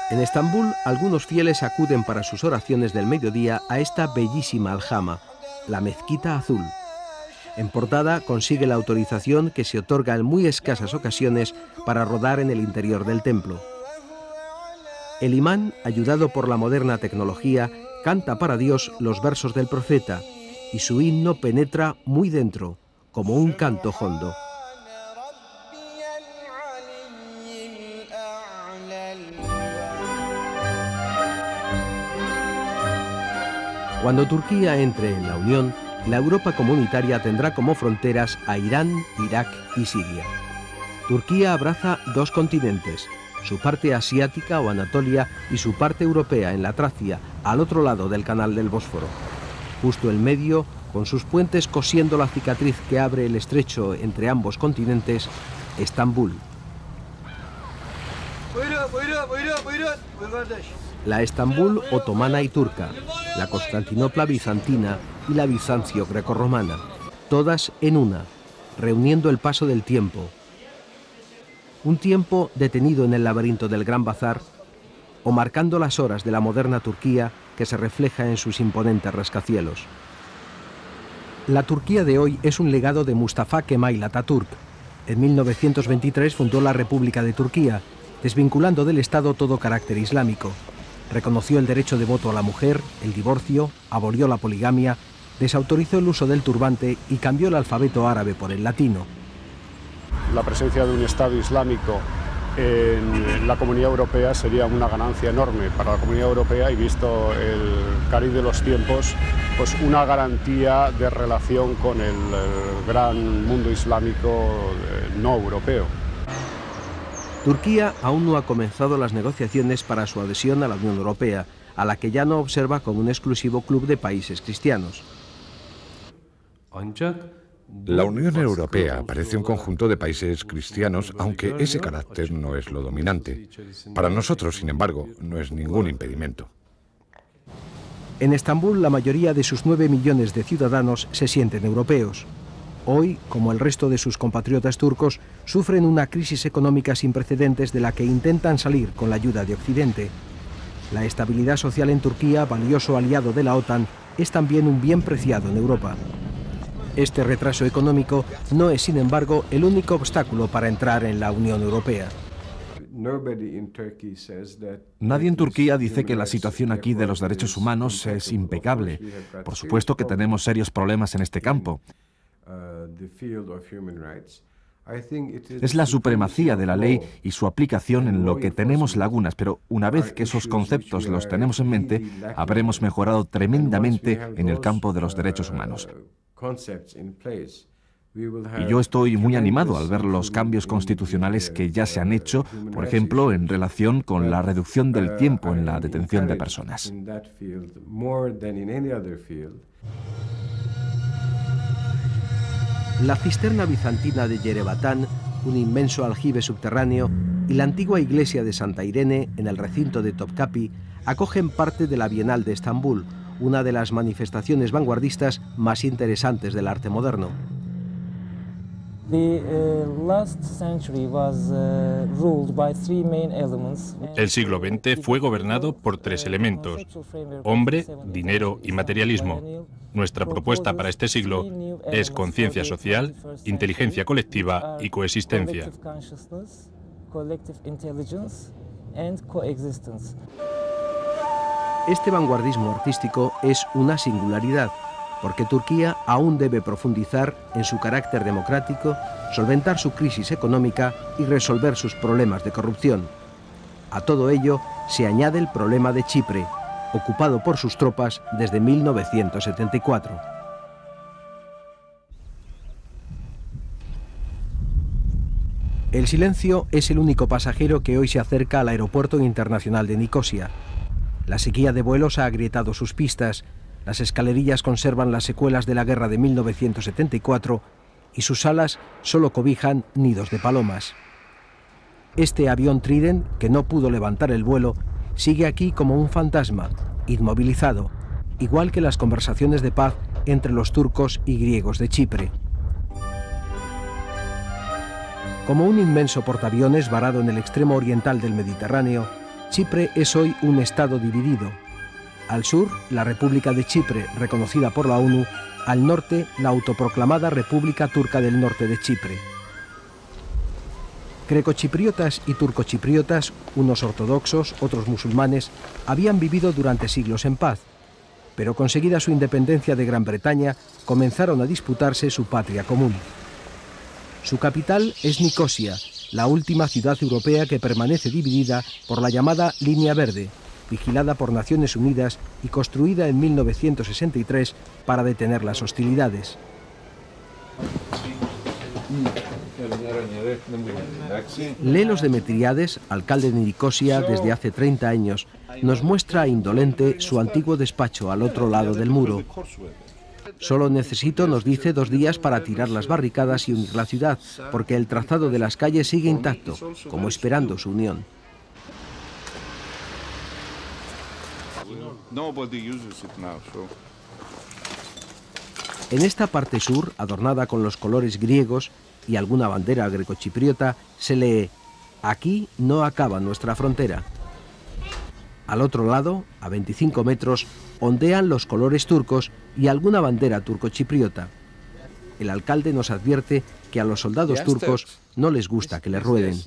En Estambul, algunos fieles acuden para sus oraciones del mediodía a esta bellísima aljama, la Mezquita Azul. En portada consigue la autorización que se otorga en muy escasas ocasiones para rodar en el interior del templo. El imán, ayudado por la moderna tecnología, canta para Dios los versos del profeta y su himno penetra muy dentro, como un canto hondo. Cuando Turquía entre en la Unión, la Europa comunitaria tendrá como fronteras a Irán, Irak y Siria. Turquía abraza dos continentes, su parte asiática o Anatolia y su parte europea en la Tracia, al otro lado del canal del Bósforo. Justo en medio, con sus puentes cosiendo la cicatriz que abre el estrecho entre ambos continentes, Estambul. La Estambul otomana y turca, la Constantinopla bizantina y la Bizancio grecorromana, todas en una, reuniendo el paso del tiempo. Un tiempo detenido en el laberinto del Gran Bazar o marcando las horas de la moderna Turquía que se refleja en sus imponentes rascacielos. La Turquía de hoy es un legado de Mustafa Kemal Atatürk. En 1923 fundó la República de Turquía, desvinculando del Estado todo carácter islámico. Reconoció el derecho de voto a la mujer, el divorcio, abolió la poligamia, desautorizó el uso del turbante y cambió el alfabeto árabe por el latino. La presencia de un Estado islámico en la Comunidad Europea sería una ganancia enorme para la Comunidad Europea y, visto el cariz de los tiempos, pues una garantía de relación con el gran mundo islámico no europeo. Turquía aún no ha comenzado las negociaciones para su adhesión a la Unión Europea, a la que ya no observa como un exclusivo club de países cristianos. La Unión Europea parece un conjunto de países cristianos, aunque ese carácter no es lo dominante. Para nosotros, sin embargo, no es ningún impedimento. En Estambul, la mayoría de sus 9 millones de ciudadanos se sienten europeos. Hoy, como el resto de sus compatriotas turcos, sufren una crisis económica sin precedentes de la que intentan salir con la ayuda de Occidente. La estabilidad social en Turquía, valioso aliado de la OTAN, es también un bien preciado en Europa. Este retraso económico no es, sin embargo, el único obstáculo para entrar en la Unión Europea. Nadie en Turquía dice que la situación aquí de los derechos humanos es impecable. Por supuesto que tenemos serios problemas en este campo. Es la supremacía de la ley y su aplicación en lo que tenemos lagunas, pero una vez que esos conceptos los tenemos en mente, habremos mejorado tremendamente en el campo de los derechos humanos. Y yo estoy muy animado al ver los cambios constitucionales que ya se han hecho, por ejemplo, en relación con la reducción del tiempo en la detención de personas. La cisterna bizantina de Yerebatán, un inmenso aljibe subterráneo, y la antigua iglesia de Santa Irene, en el recinto de Topkapi, acogen parte de la Bienal de Estambul, una de las manifestaciones vanguardistas más interesantes del arte moderno. El siglo XX fue gobernado por 3 elementos: hombre, dinero y materialismo. Nuestra propuesta para este siglo es conciencia social, inteligencia colectiva y coexistencia. Este vanguardismo artístico es una singularidad, porque Turquía aún debe profundizar en su carácter democrático, solventar su crisis económica y resolver sus problemas de corrupción. A todo ello se añade el problema de Chipre, ocupado por sus tropas desde 1974. El silencio es el único pasajero que hoy se acerca al aeropuerto internacional de Nicosia. La sequía de vuelos ha agrietado sus pistas, las escalerillas conservan las secuelas de la guerra de 1974 y sus alas solo cobijan nidos de palomas. Este avión Trident, que no pudo levantar el vuelo, sigue aquí como un fantasma, inmovilizado, igual que las conversaciones de paz entre los turcos y griegos de Chipre. Como un inmenso portaaviones varado en el extremo oriental del Mediterráneo, Chipre es hoy un estado dividido. Al sur, la República de Chipre, reconocida por la ONU; al norte, la autoproclamada República Turca del Norte de Chipre. Grecochipriotas y turcochipriotas, unos ortodoxos, otros musulmanes, habían vivido durante siglos en paz, pero conseguida su independencia de Gran Bretaña, comenzaron a disputarse su patria común. Su capital es Nicosia, la última ciudad europea que permanece dividida por la llamada Línea Verde, vigilada por Naciones Unidas y construida en 1963 para detener las hostilidades. Lelos Demetriades, alcalde de Nicosia desde hace 30 años, nos muestra indolente su antiguo despacho al otro lado del muro. Solo necesito, nos dice, 2 días para tirar las barricadas y unir la ciudad, porque el trazado de las calles sigue intacto, como esperando su unión. En esta parte sur, adornada con los colores griegos y alguna bandera grecochipriota, se lee: aquí no acaba nuestra frontera. Al otro lado, a 25 metros, ondean los colores turcos y alguna bandera turcochipriota. El alcalde nos advierte que a los soldados turcos no les gusta que les rueden.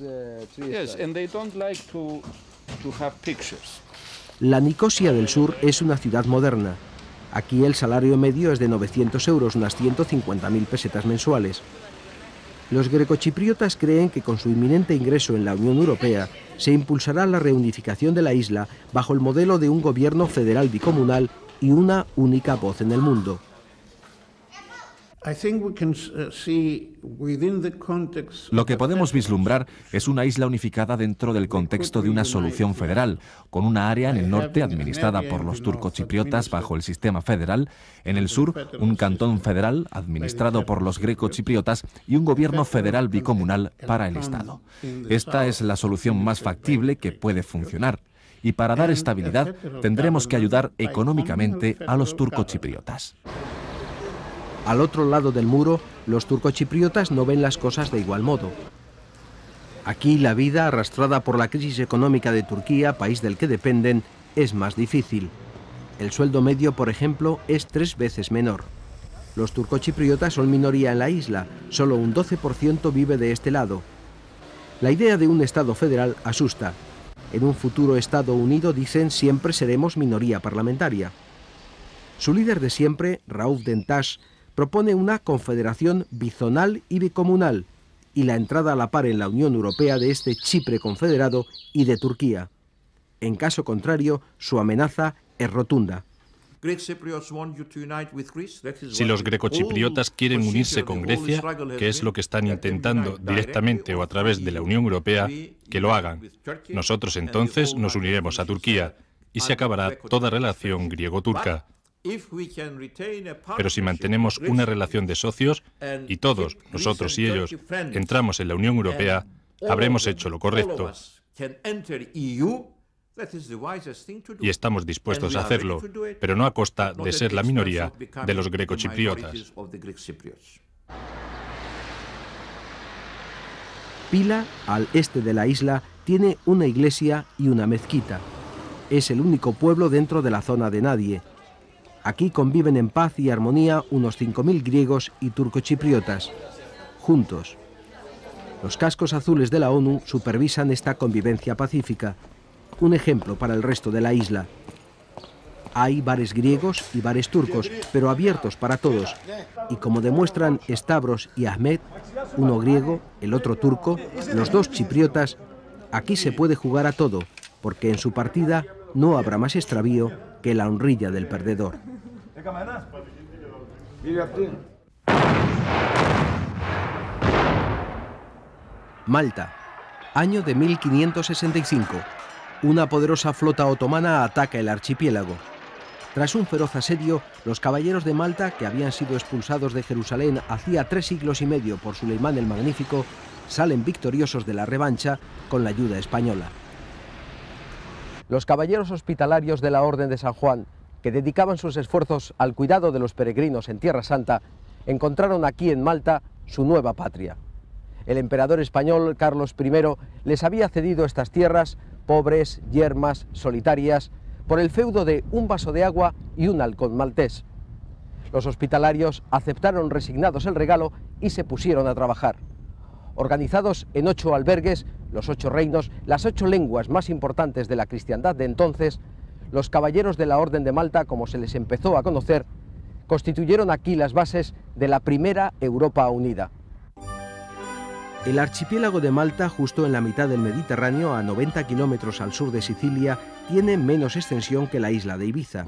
La Nicosia del Sur es una ciudad moderna. Aquí el salario medio es de 900 euros, unas 150.000 pesetas mensuales. Los grecochipriotas creen que con su inminente ingreso en la Unión Europea se impulsará la reunificación de la isla bajo el modelo de un gobierno federal bicomunal y una única voz en el mundo. Lo que podemos vislumbrar es una isla unificada dentro del contexto de una solución federal, con una área en el norte administrada por los turcochipriotas bajo el sistema federal, en el sur un cantón federal administrado por los grecochipriotas y un gobierno federal bicomunal para el Estado. Esta es la solución más factible que puede funcionar. Y para dar estabilidad tendremos que ayudar económicamente a los turcochipriotas. Al otro lado del muro, los turcochipriotas no ven las cosas de igual modo. Aquí la vida, arrastrada por la crisis económica de Turquía, país del que dependen, es más difícil. El sueldo medio, por ejemplo, es 3 veces menor. Los turcochipriotas son minoría en la isla, solo un 12% vive de este lado. La idea de un Estado federal asusta. En un futuro Estado unido, dicen, siempre seremos minoría parlamentaria. Su líder de siempre, Rauf Denktash, propone una confederación bizonal y bicomunal y la entrada a la par en la Unión Europea de este Chipre confederado y de Turquía. En caso contrario, su amenaza es rotunda. Si los grecochipriotas quieren unirse con Grecia, que es lo que están intentando directamente o a través de la Unión Europea, que lo hagan. Nosotros entonces nos uniremos a Turquía y se acabará toda relación griego-turca. Pero si mantenemos una relación de socios y todos, nosotros y ellos, entramos en la Unión Europea, habremos hecho lo correcto. Y estamos dispuestos a hacerlo, pero no a costa de ser la minoría de los grecochipriotas. Pila, al este de la isla, tiene una iglesia y una mezquita. Es el único pueblo dentro de la zona de nadie. Aquí conviven en paz y armonía unos 5.000 griegos y turcochipriotas, juntos. Los cascos azules de la ONU supervisan esta convivencia pacífica, un ejemplo para el resto de la isla. Hay bares griegos y bares turcos, pero abiertos para todos, y como demuestran Stavros y Ahmed, uno griego, el otro turco, los 2 chipriotas, aquí se puede jugar a todo, porque en su partida no habrá más extravío que la honrilla del perdedor. Malta, año de 1565. Una poderosa flota otomana ataca el archipiélago. Tras un feroz asedio, los caballeros de Malta, que habían sido expulsados de Jerusalén hacía 3 siglos y medio por Suleimán el Magnífico, salen victoriosos de la revancha con la ayuda española. Los caballeros hospitalarios de la Orden de San Juan, que dedicaban sus esfuerzos al cuidado de los peregrinos en Tierra Santa, encontraron aquí en Malta su nueva patria. El emperador español Carlos I les había cedido estas tierras, pobres, yermas, solitarias, por el feudo de un vaso de agua y un halcón maltés. Los hospitalarios aceptaron resignados el regalo y se pusieron a trabajar. Organizados en 8 albergues, los 8 reinos, las 8 lenguas más importantes de la cristiandad de entonces, los caballeros de la Orden de Malta, como se les empezó a conocer, constituyeron aquí las bases de la primera Europa unida. El archipiélago de Malta, justo en la mitad del Mediterráneo, a 90 kilómetros al sur de Sicilia, tiene menos extensión que la isla de Ibiza.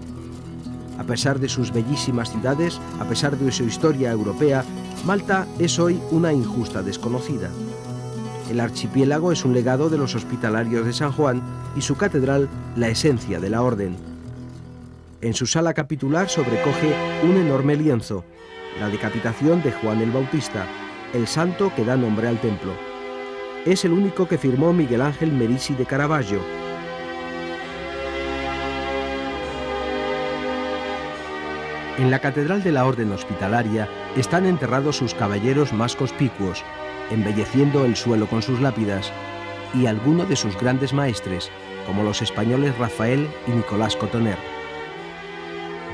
A pesar de sus bellísimas ciudades, a pesar de su historia europea, Malta es hoy una injusta desconocida. El archipiélago es un legado de los hospitalarios de San Juan y su catedral la esencia de la orden. En su sala capitular sobrecoge un enorme lienzo, la decapitación de Juan el Bautista, el santo que da nombre al templo. Es el único que firmó Miguel Ángel Merisi de Caravaggio. En la Catedral de la Orden Hospitalaria están enterrados sus caballeros más conspicuos, embelleciendo el suelo con sus lápidas, y algunos de sus grandes maestres, como los españoles Rafael y Nicolás Cotoner.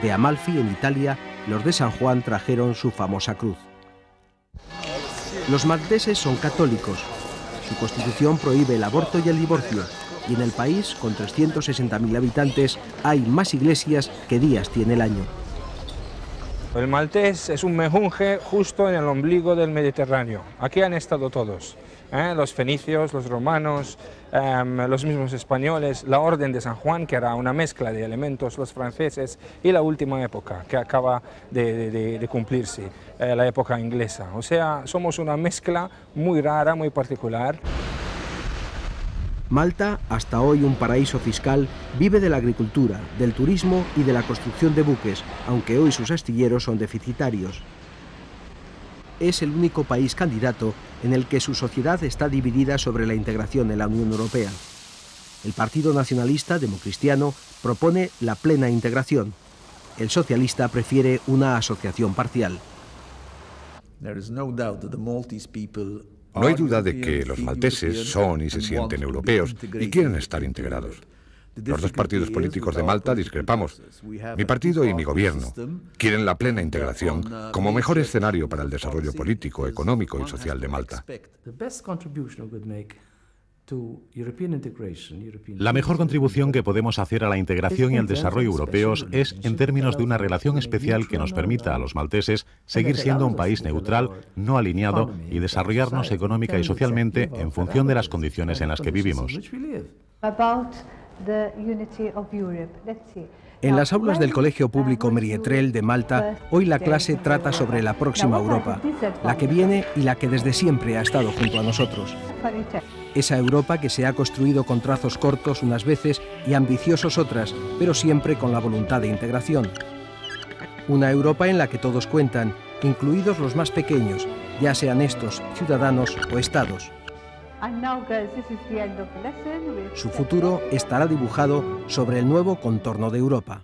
De Amalfi, en Italia, los de San Juan trajeron su famosa cruz. Los malteses son católicos. Su constitución prohíbe el aborto y el divorcio, y en el país, con 360.000 habitantes, hay más iglesias que días tiene el año. El maltés es un mejunje justo en el ombligo del Mediterráneo. Aquí han estado todos, los fenicios, los romanos, los mismos españoles, la Orden de San Juan, que era una mezcla de elementos, los franceses, y la última época, que acaba de cumplirse, la época inglesa. O sea, somos una mezcla muy rara, muy particular. Malta, hasta hoy un paraíso fiscal, vive de la agricultura, del turismo y de la construcción de buques, aunque hoy sus astilleros son deficitarios. Es el único país candidato en el que su sociedad está dividida sobre la integración en la Unión Europea. El Partido Nacionalista Democristiano propone la plena integración. El socialista prefiere una asociación parcial. No hay duda de que los malteses son y se sienten europeos y quieren estar integrados. Los dos partidos políticos de Malta discrepamos. Mi partido y mi gobierno quieren la plena integración como mejor escenario para el desarrollo político, económico y social de Malta. La mejor contribución que podemos hacer a la integración y al desarrollo europeos es en términos de una relación especial que nos permita a los malteses seguir siendo un país neutral, no alineado y desarrollarnos económica y socialmente en función de las condiciones en las que vivimos. En las aulas del Colegio Público Merietrel de Malta, hoy la clase trata sobre la próxima Europa, la que viene y la que desde siempre ha estado junto a nosotros. Esa Europa que se ha construido con trazos cortos unas veces y ambiciosos otras, pero siempre con la voluntad de integración. Una Europa en la que todos cuentan, incluidos los más pequeños, ya sean estos ciudadanos o estados. Su futuro estará dibujado sobre el nuevo contorno de Europa.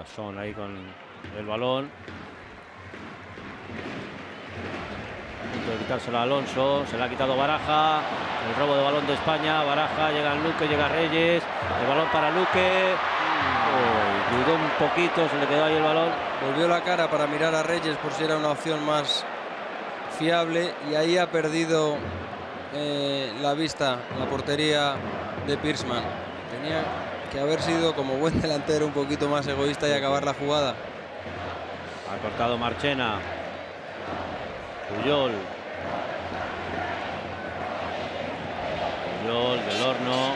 Gasón ahí con el balón. A punto de quitárselo a Alonso, se le ha quitado Baraja. El robo de balón de España. Baraja, llega Luque, llega Reyes. El balón para Luque. Dudó un poquito, se le quedó ahí el balón. Volvió la cara para mirar a Reyes por si era una opción más fiable. Y ahí ha perdido la vista, la portería de Pearsman. Tenía que haber sido, como buen delantero, un poquito más egoísta y acabar la jugada. Ha cortado Marchena. Puyol. Puyol, Del Horno.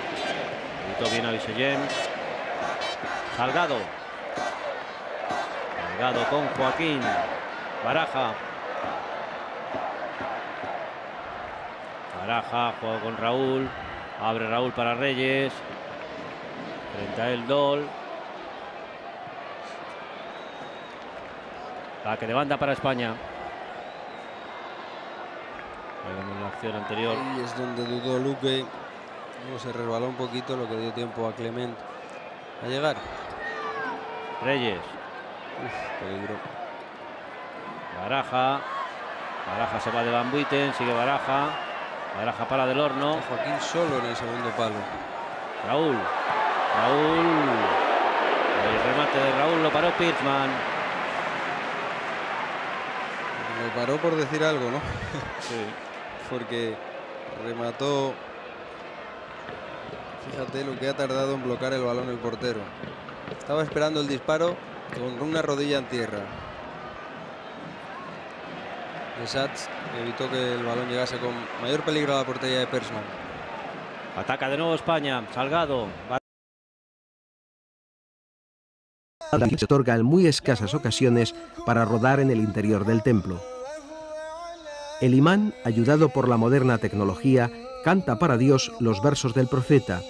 Gritó bien a Visellem. Salgado. Salgado con Joaquín. Baraja. Baraja juega con Raúl. Abre Raúl para Reyes. Frente a él Dol. Saque de banda para España. En la acción anterior. Ahí es donde dudó Luque. Luego se resbaló un poquito, lo que dio tiempo a Clement a llegar. Reyes. Peligro. Baraja. Baraja se va de Van Buiten. Sigue Baraja. Baraja para Del Horno. Joaquín solo en el segundo palo. Raúl. Raúl. El remate de Raúl lo paró Pearsman. Lo paró por decir algo, ¿no? Sí. Porque remató. Fíjate lo que ha tardado en bloquear el balón el portero. Estaba esperando el disparo con una rodilla en tierra. Lesats evitó que el balón llegase con mayor peligro a la portería de Pearsman. Ataca de nuevo España. Salgado. Se otorga en muy escasas ocasiones para rodar en el interior del templo. El imán, ayudado por la moderna tecnología, canta para Dios los versos del profeta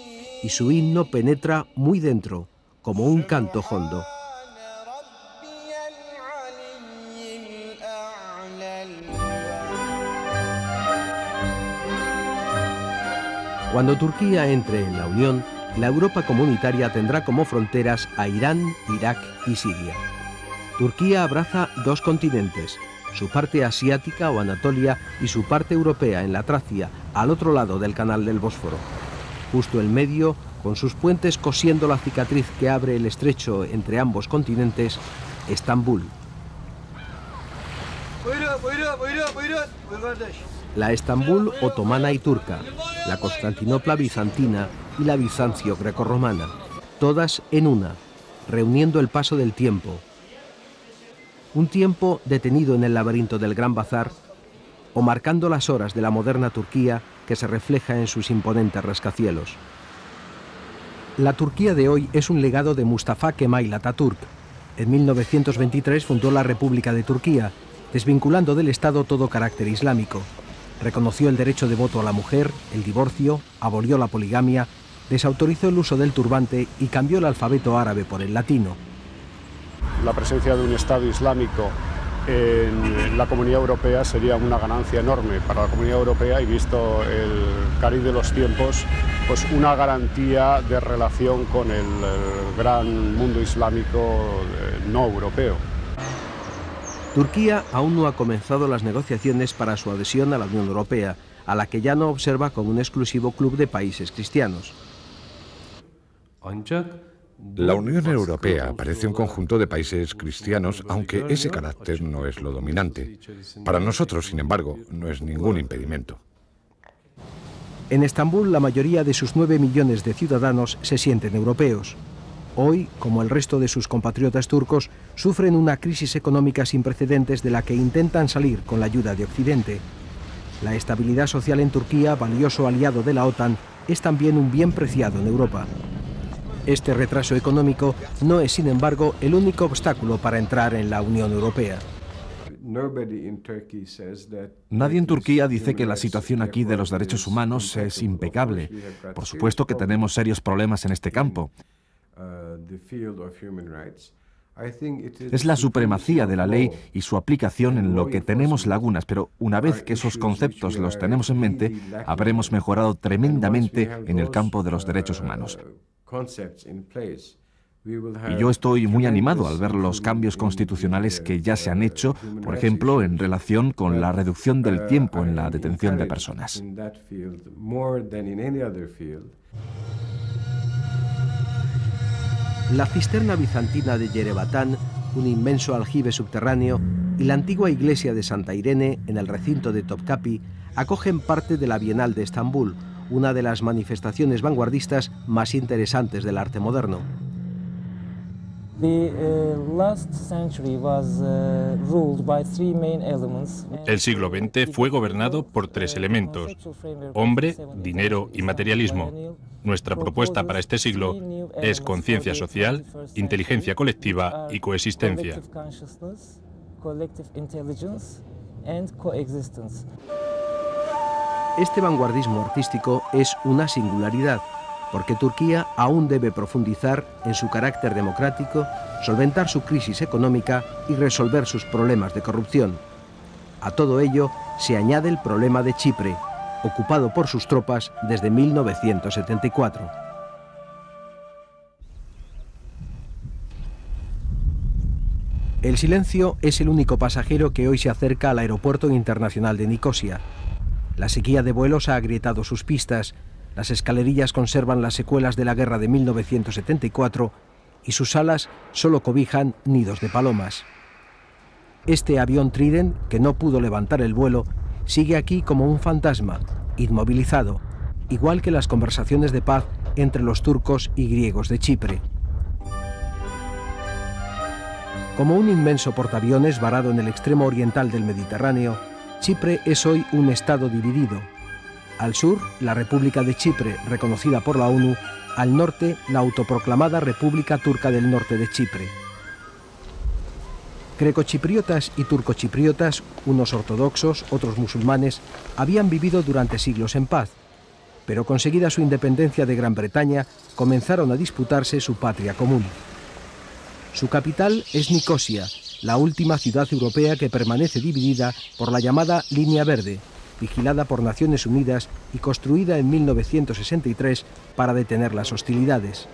y su himno penetra muy dentro, como un canto hondo. Cuando Turquía entre en la Unión, la Europa comunitaria tendrá como fronteras a Irán, Irak y Siria. Turquía abraza dos continentes, su parte asiática o Anatolia y su parte europea en la Tracia, al otro lado del canal del Bósforo. Justo en medio, con sus puentes cosiendo la cicatriz que abre el estrecho entre ambos continentes, Estambul. La Estambul otomana y turca, la Constantinopla bizantina y la Bizancio grecorromana, todas en una, reuniendo el paso del tiempo. Un tiempo detenido en el laberinto del Gran Bazar o marcando las horas de la moderna Turquía que se refleja en sus imponentes rascacielos. La Turquía de hoy es un legado de Mustafa Kemal Atatürk. En 1923 fundó la República de Turquía, desvinculando del Estado todo carácter islámico. Reconoció el derecho de voto a la mujer, el divorcio, abolió la poligamia, desautorizó el uso del turbante y cambió el alfabeto árabe por el latino. La presencia de un Estado islámico en la Comunidad Europea sería una ganancia enorme para la Comunidad Europea y, visto el cariz de los tiempos, pues una garantía de relación con el gran mundo islámico no europeo. Turquía aún no ha comenzado las negociaciones para su adhesión a la Unión Europea, a la que ya no observa como un exclusivo club de países cristianos. La Unión Europea parece un conjunto de países cristianos, aunque ese carácter no es lo dominante. Para nosotros, sin embargo, no es ningún impedimento. En Estambul, la mayoría de sus 9 millones de ciudadanos se sienten europeos. Hoy, como el resto de sus compatriotas turcos, sufren una crisis económica sin precedentes de la que intentan salir con la ayuda de Occidente. La estabilidad social en Turquía, valioso aliado de la OTAN, es también un bien preciado en Europa. Este retraso económico no es, sin embargo, el único obstáculo para entrar en la Unión Europea. Nadie en Turquía dice que la situación aquí de los derechos humanos es impecable. Por supuesto que tenemos serios problemas en este campo. Es la supremacía de la ley y su aplicación en lo que tenemos lagunas, pero una vez que esos conceptos los tenemos en mente, habremos mejorado tremendamente en el campo de los derechos humanos. Y yo estoy muy animado al ver los cambios constitucionales que ya se han hecho, por ejemplo, en relación con la reducción del tiempo en la detención de personas. La cisterna bizantina de Yerebatán, un inmenso aljibe subterráneo, y la antigua iglesia de Santa Irene, en el recinto de Topkapi, acogen parte de la Bienal de Estambul, una de las manifestaciones vanguardistas más interesantes del arte moderno. El siglo XX fue gobernado por tres elementos: hombre, dinero y materialismo. Nuestra propuesta para este siglo es conciencia social, inteligencia colectiva y coexistencia. Este vanguardismo artístico es una singularidad, porque Turquía aún debe profundizar en su carácter democrático, solventar su crisis económica y resolver sus problemas de corrupción. A todo ello se añade el problema de Chipre, ocupado por sus tropas desde 1974. El silencio es el único pasajero que hoy se acerca al aeropuerto internacional de Nicosia. La sequía de vuelos ha agrietado sus pistas, las escalerillas conservan las secuelas de la guerra de 1974 y sus alas solo cobijan nidos de palomas. Este avión Trident, que no pudo levantar el vuelo, sigue aquí como un fantasma, inmovilizado, igual que las conversaciones de paz entre los turcos y griegos de Chipre. Como un inmenso portaaviones varado en el extremo oriental del Mediterráneo, Chipre es hoy un estado dividido. Al sur, la República de Chipre, reconocida por la ONU; al norte, la autoproclamada República Turca del Norte de Chipre. Grecochipriotas y turcochipriotas, unos ortodoxos, otros musulmanes, habían vivido durante siglos en paz, pero conseguida su independencia de Gran Bretaña, comenzaron a disputarse su patria común. Su capital es Nicosia, la última ciudad europea que permanece dividida por la llamada Línea Verde, vigilada por Naciones Unidas y construida en 1963 para detener las hostilidades.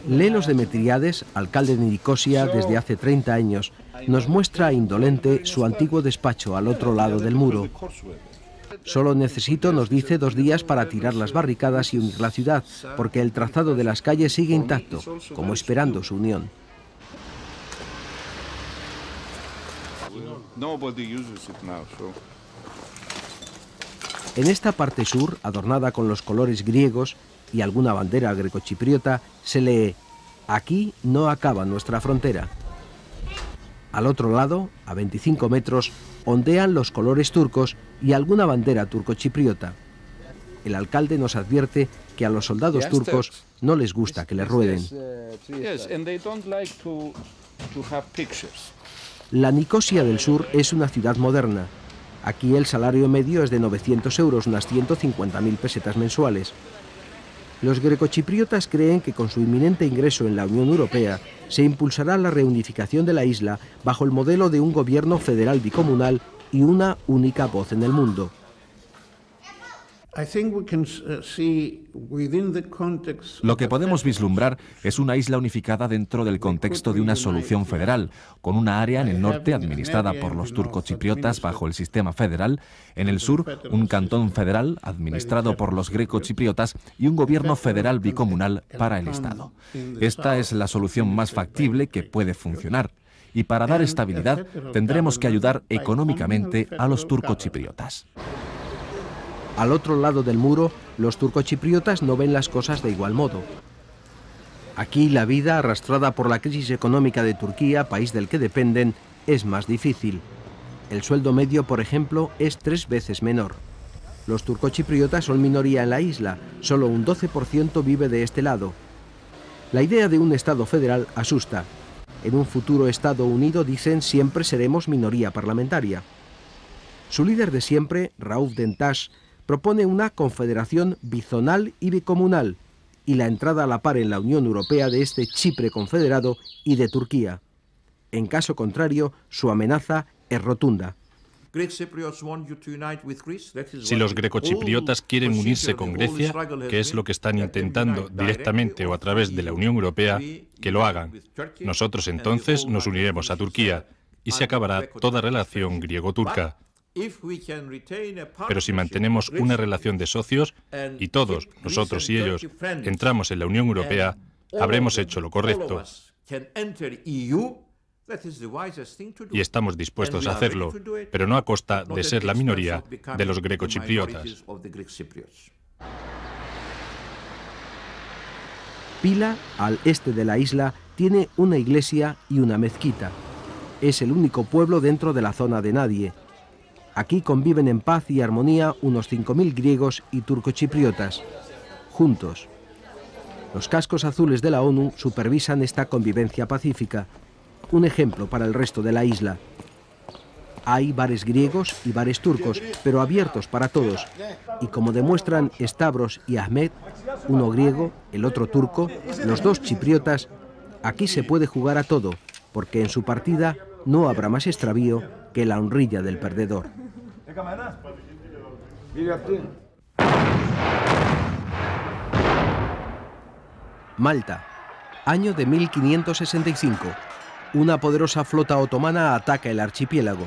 Lelos Demetriades, alcalde de Nicosia desde hace 30 años, nos muestra indolente su antiguo despacho al otro lado del muro. Solo necesito, nos dice, 2 días para tirar las barricadas y unir la ciudad, porque el trazado de las calles sigue intacto, como esperando su unión. En esta parte sur, adornada con los colores griegos y alguna bandera grecochipriota, se lee: aquí no acaba nuestra frontera. Al otro lado, a 25 metros, ondean los colores turcos y alguna bandera turcochipriota. El alcalde nos advierte que a los soldados turcos no les gusta que les rueden. La Nicosia del Sur es una ciudad moderna. Aquí el salario medio es de 900 euros, unas 150.000 pesetas mensuales. Los grecochipriotas creen que con su inminente ingreso en la Unión Europea se impulsará la reunificación de la isla bajo el modelo de un gobierno federal bicomunal y una única voz en el mundo. Lo que podemos vislumbrar es una isla unificada dentro del contexto de una solución federal, con una área en el norte administrada por los turcochipriotas bajo el sistema federal, en el sur un cantón federal administrado por los grecochipriotas y un gobierno federal bicomunal para el Estado. Esta es la solución más factible que puede funcionar, y para dar estabilidad tendremos que ayudar económicamente a los turcochipriotas. Al otro lado del muro, los turcochipriotas no ven las cosas de igual modo. Aquí la vida, arrastrada por la crisis económica de Turquía, país del que dependen, es más difícil. El sueldo medio, por ejemplo, es 3 veces menor. Los turcochipriotas son minoría en la isla, solo un 12% vive de este lado. La idea de un Estado federal asusta. En un futuro Estado unido, dicen, siempre seremos minoría parlamentaria. Su líder de siempre, Rauf Denktaş, propone una confederación bizonal y bicomunal y la entrada a la par en la Unión Europea de este Chipre confederado y de Turquía. En caso contrario, su amenaza es rotunda. Si los grecochipriotas quieren unirse con Grecia, que es lo que están intentando directamente o a través de la Unión Europea, que lo hagan. Nosotros entonces nos uniremos a Turquía y se acabará toda relación griego-turca. Pero si mantenemos una relación de socios y todos, nosotros y ellos, entramos en la Unión Europea, habremos hecho lo correcto. Y estamos dispuestos a hacerlo, pero no a costa de ser la minoría de los grecochipriotas. Pila, al este de la isla, tiene una iglesia y una mezquita. Es el único pueblo dentro de la zona de nadie. Aquí conviven en paz y armonía unos 5.000 griegos y turcochipriotas, juntos. Los cascos azules de la ONU supervisan esta convivencia pacífica, un ejemplo para el resto de la isla. Hay bares griegos y bares turcos, pero abiertos para todos. Y como demuestran Stavros y Ahmed, uno griego, el otro turco, los dos chipriotas, aquí se puede jugar a todo, porque en su partida no habrá más extravío que la honrilla del perdedor. Malta, año de 1565. Una poderosa flota otomana ataca el archipiélago.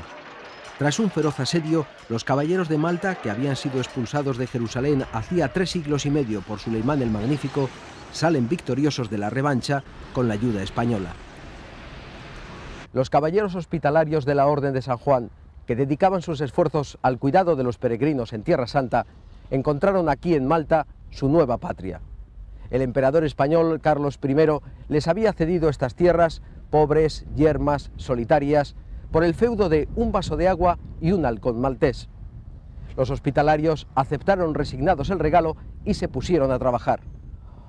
Tras un feroz asedio, los caballeros de Malta, que habían sido expulsados de Jerusalén hacía 3 siglos y medio por Suleimán el Magnífico, salen victoriosos de la revancha con la ayuda española. Los caballeros hospitalarios de la Orden de San Juan, que dedicaban sus esfuerzos al cuidado de los peregrinos en Tierra Santa, encontraron aquí en Malta su nueva patria. El emperador español Carlos I les había cedido estas tierras, pobres, yermas, solitarias, por el feudo de un vaso de agua y un halcón maltés. Los hospitalarios aceptaron resignados el regalo y se pusieron a trabajar.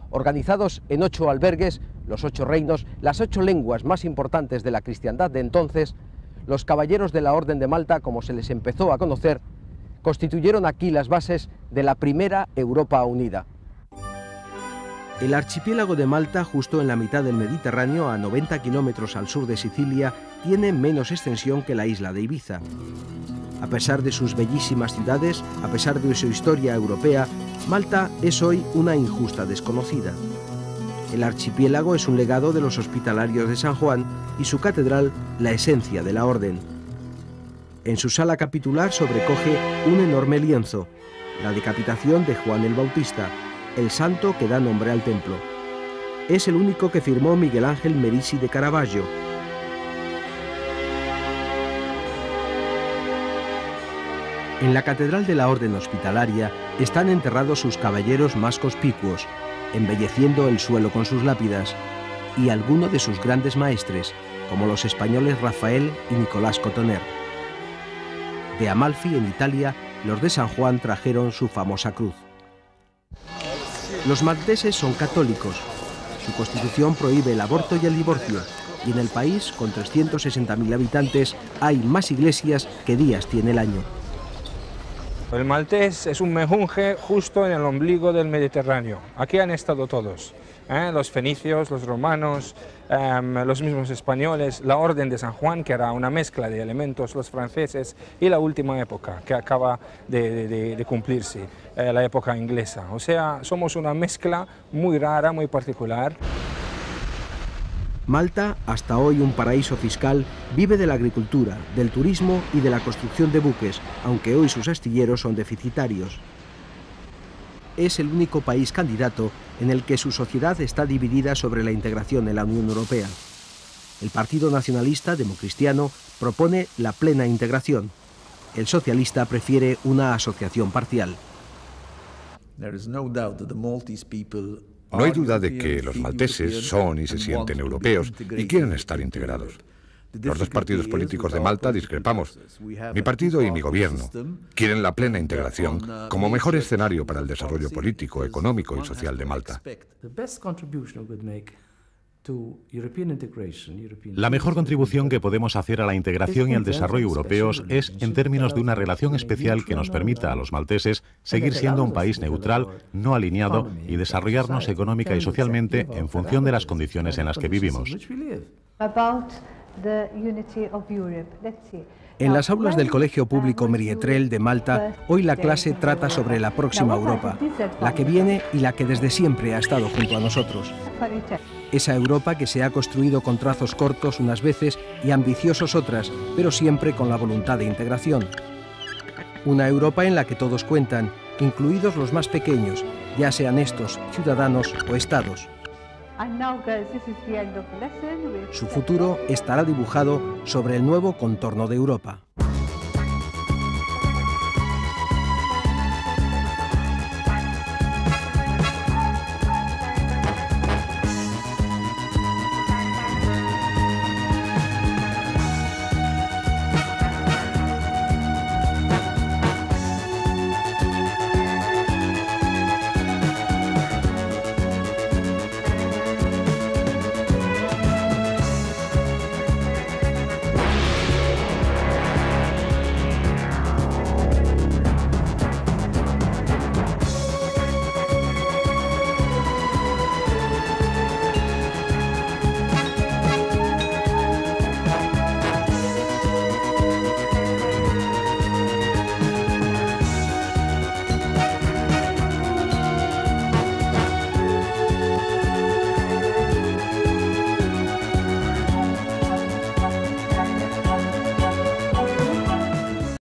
Organizados en 8 albergues, los 8 reinos, las 8 lenguas más importantes de la cristiandad de entonces, los caballeros de la Orden de Malta, como se les empezó a conocer, constituyeron aquí las bases de la primera Europa unida. El archipiélago de Malta, justo en la mitad del Mediterráneo, a 90 kilómetros al sur de Sicilia, tiene menos extensión que la isla de Ibiza. A pesar de sus bellísimas ciudades, a pesar de su historia europea, Malta es hoy una injusta desconocida. El archipiélago es un legado de los hospitalarios de San Juan y su catedral la esencia de la orden. En su sala capitular sobrecoge un enorme lienzo, la decapitación de Juan el Bautista, el santo que da nombre al templo. Es el único que firmó Miguel Ángel Merisi de Caravaggio. En la catedral de la Orden Hospitalaria están enterrados sus caballeros más conspicuos, embelleciendo el suelo con sus lápidas, y algunos de sus grandes maestres, como los españoles Rafael y Nicolás Cotoner. De Amalfi, en Italia, los de San Juan trajeron su famosa cruz. Los malteses son católicos. Su constitución prohíbe el aborto y el divorcio, y en el país, con 360.000 habitantes, hay más iglesias que días tiene el año. El maltés es un mejunje justo en el ombligo del Mediterráneo. Aquí han estado todos, los fenicios, los romanos, los mismos españoles, la Orden de San Juan, que era una mezcla de elementos, los franceses, y la última época, que acaba de cumplirse, la época inglesa. O sea, somos una mezcla muy rara, muy particular. Malta, hasta hoy un paraíso fiscal, vive de la agricultura, del turismo y de la construcción de buques, aunque hoy sus astilleros son deficitarios. Es el único país candidato en el que su sociedad está dividida sobre la integración en la Unión Europea. El Partido Nacionalista Democristiano propone la plena integración. El socialista prefiere una asociación parcial. No hay duda de que los malteses son y se sienten europeos y quieren estar integrados. Los dos partidos políticos de Malta discrepamos. Mi partido y mi gobierno quieren la plena integración como mejor escenario para el desarrollo político, económico y social de Malta. La mejor contribución que podemos hacer a la integración y al desarrollo europeos es en términos de una relación especial que nos permita a los malteses seguir siendo un país neutral, no alineado y desarrollarnos económica y socialmente en función de las condiciones en las que vivimos. En las aulas del Colegio Público Merietrel de Malta, hoy la clase trata sobre la próxima Europa, la que viene y la que desde siempre ha estado junto a nosotros. Esa Europa que se ha construido con trazos cortos unas veces y ambiciosos otras, pero siempre con la voluntad de integración. Una Europa en la que todos cuentan, incluidos los más pequeños, ya sean estos ciudadanos o estados. Su futuro estará dibujado sobre el nuevo contorno de Europa.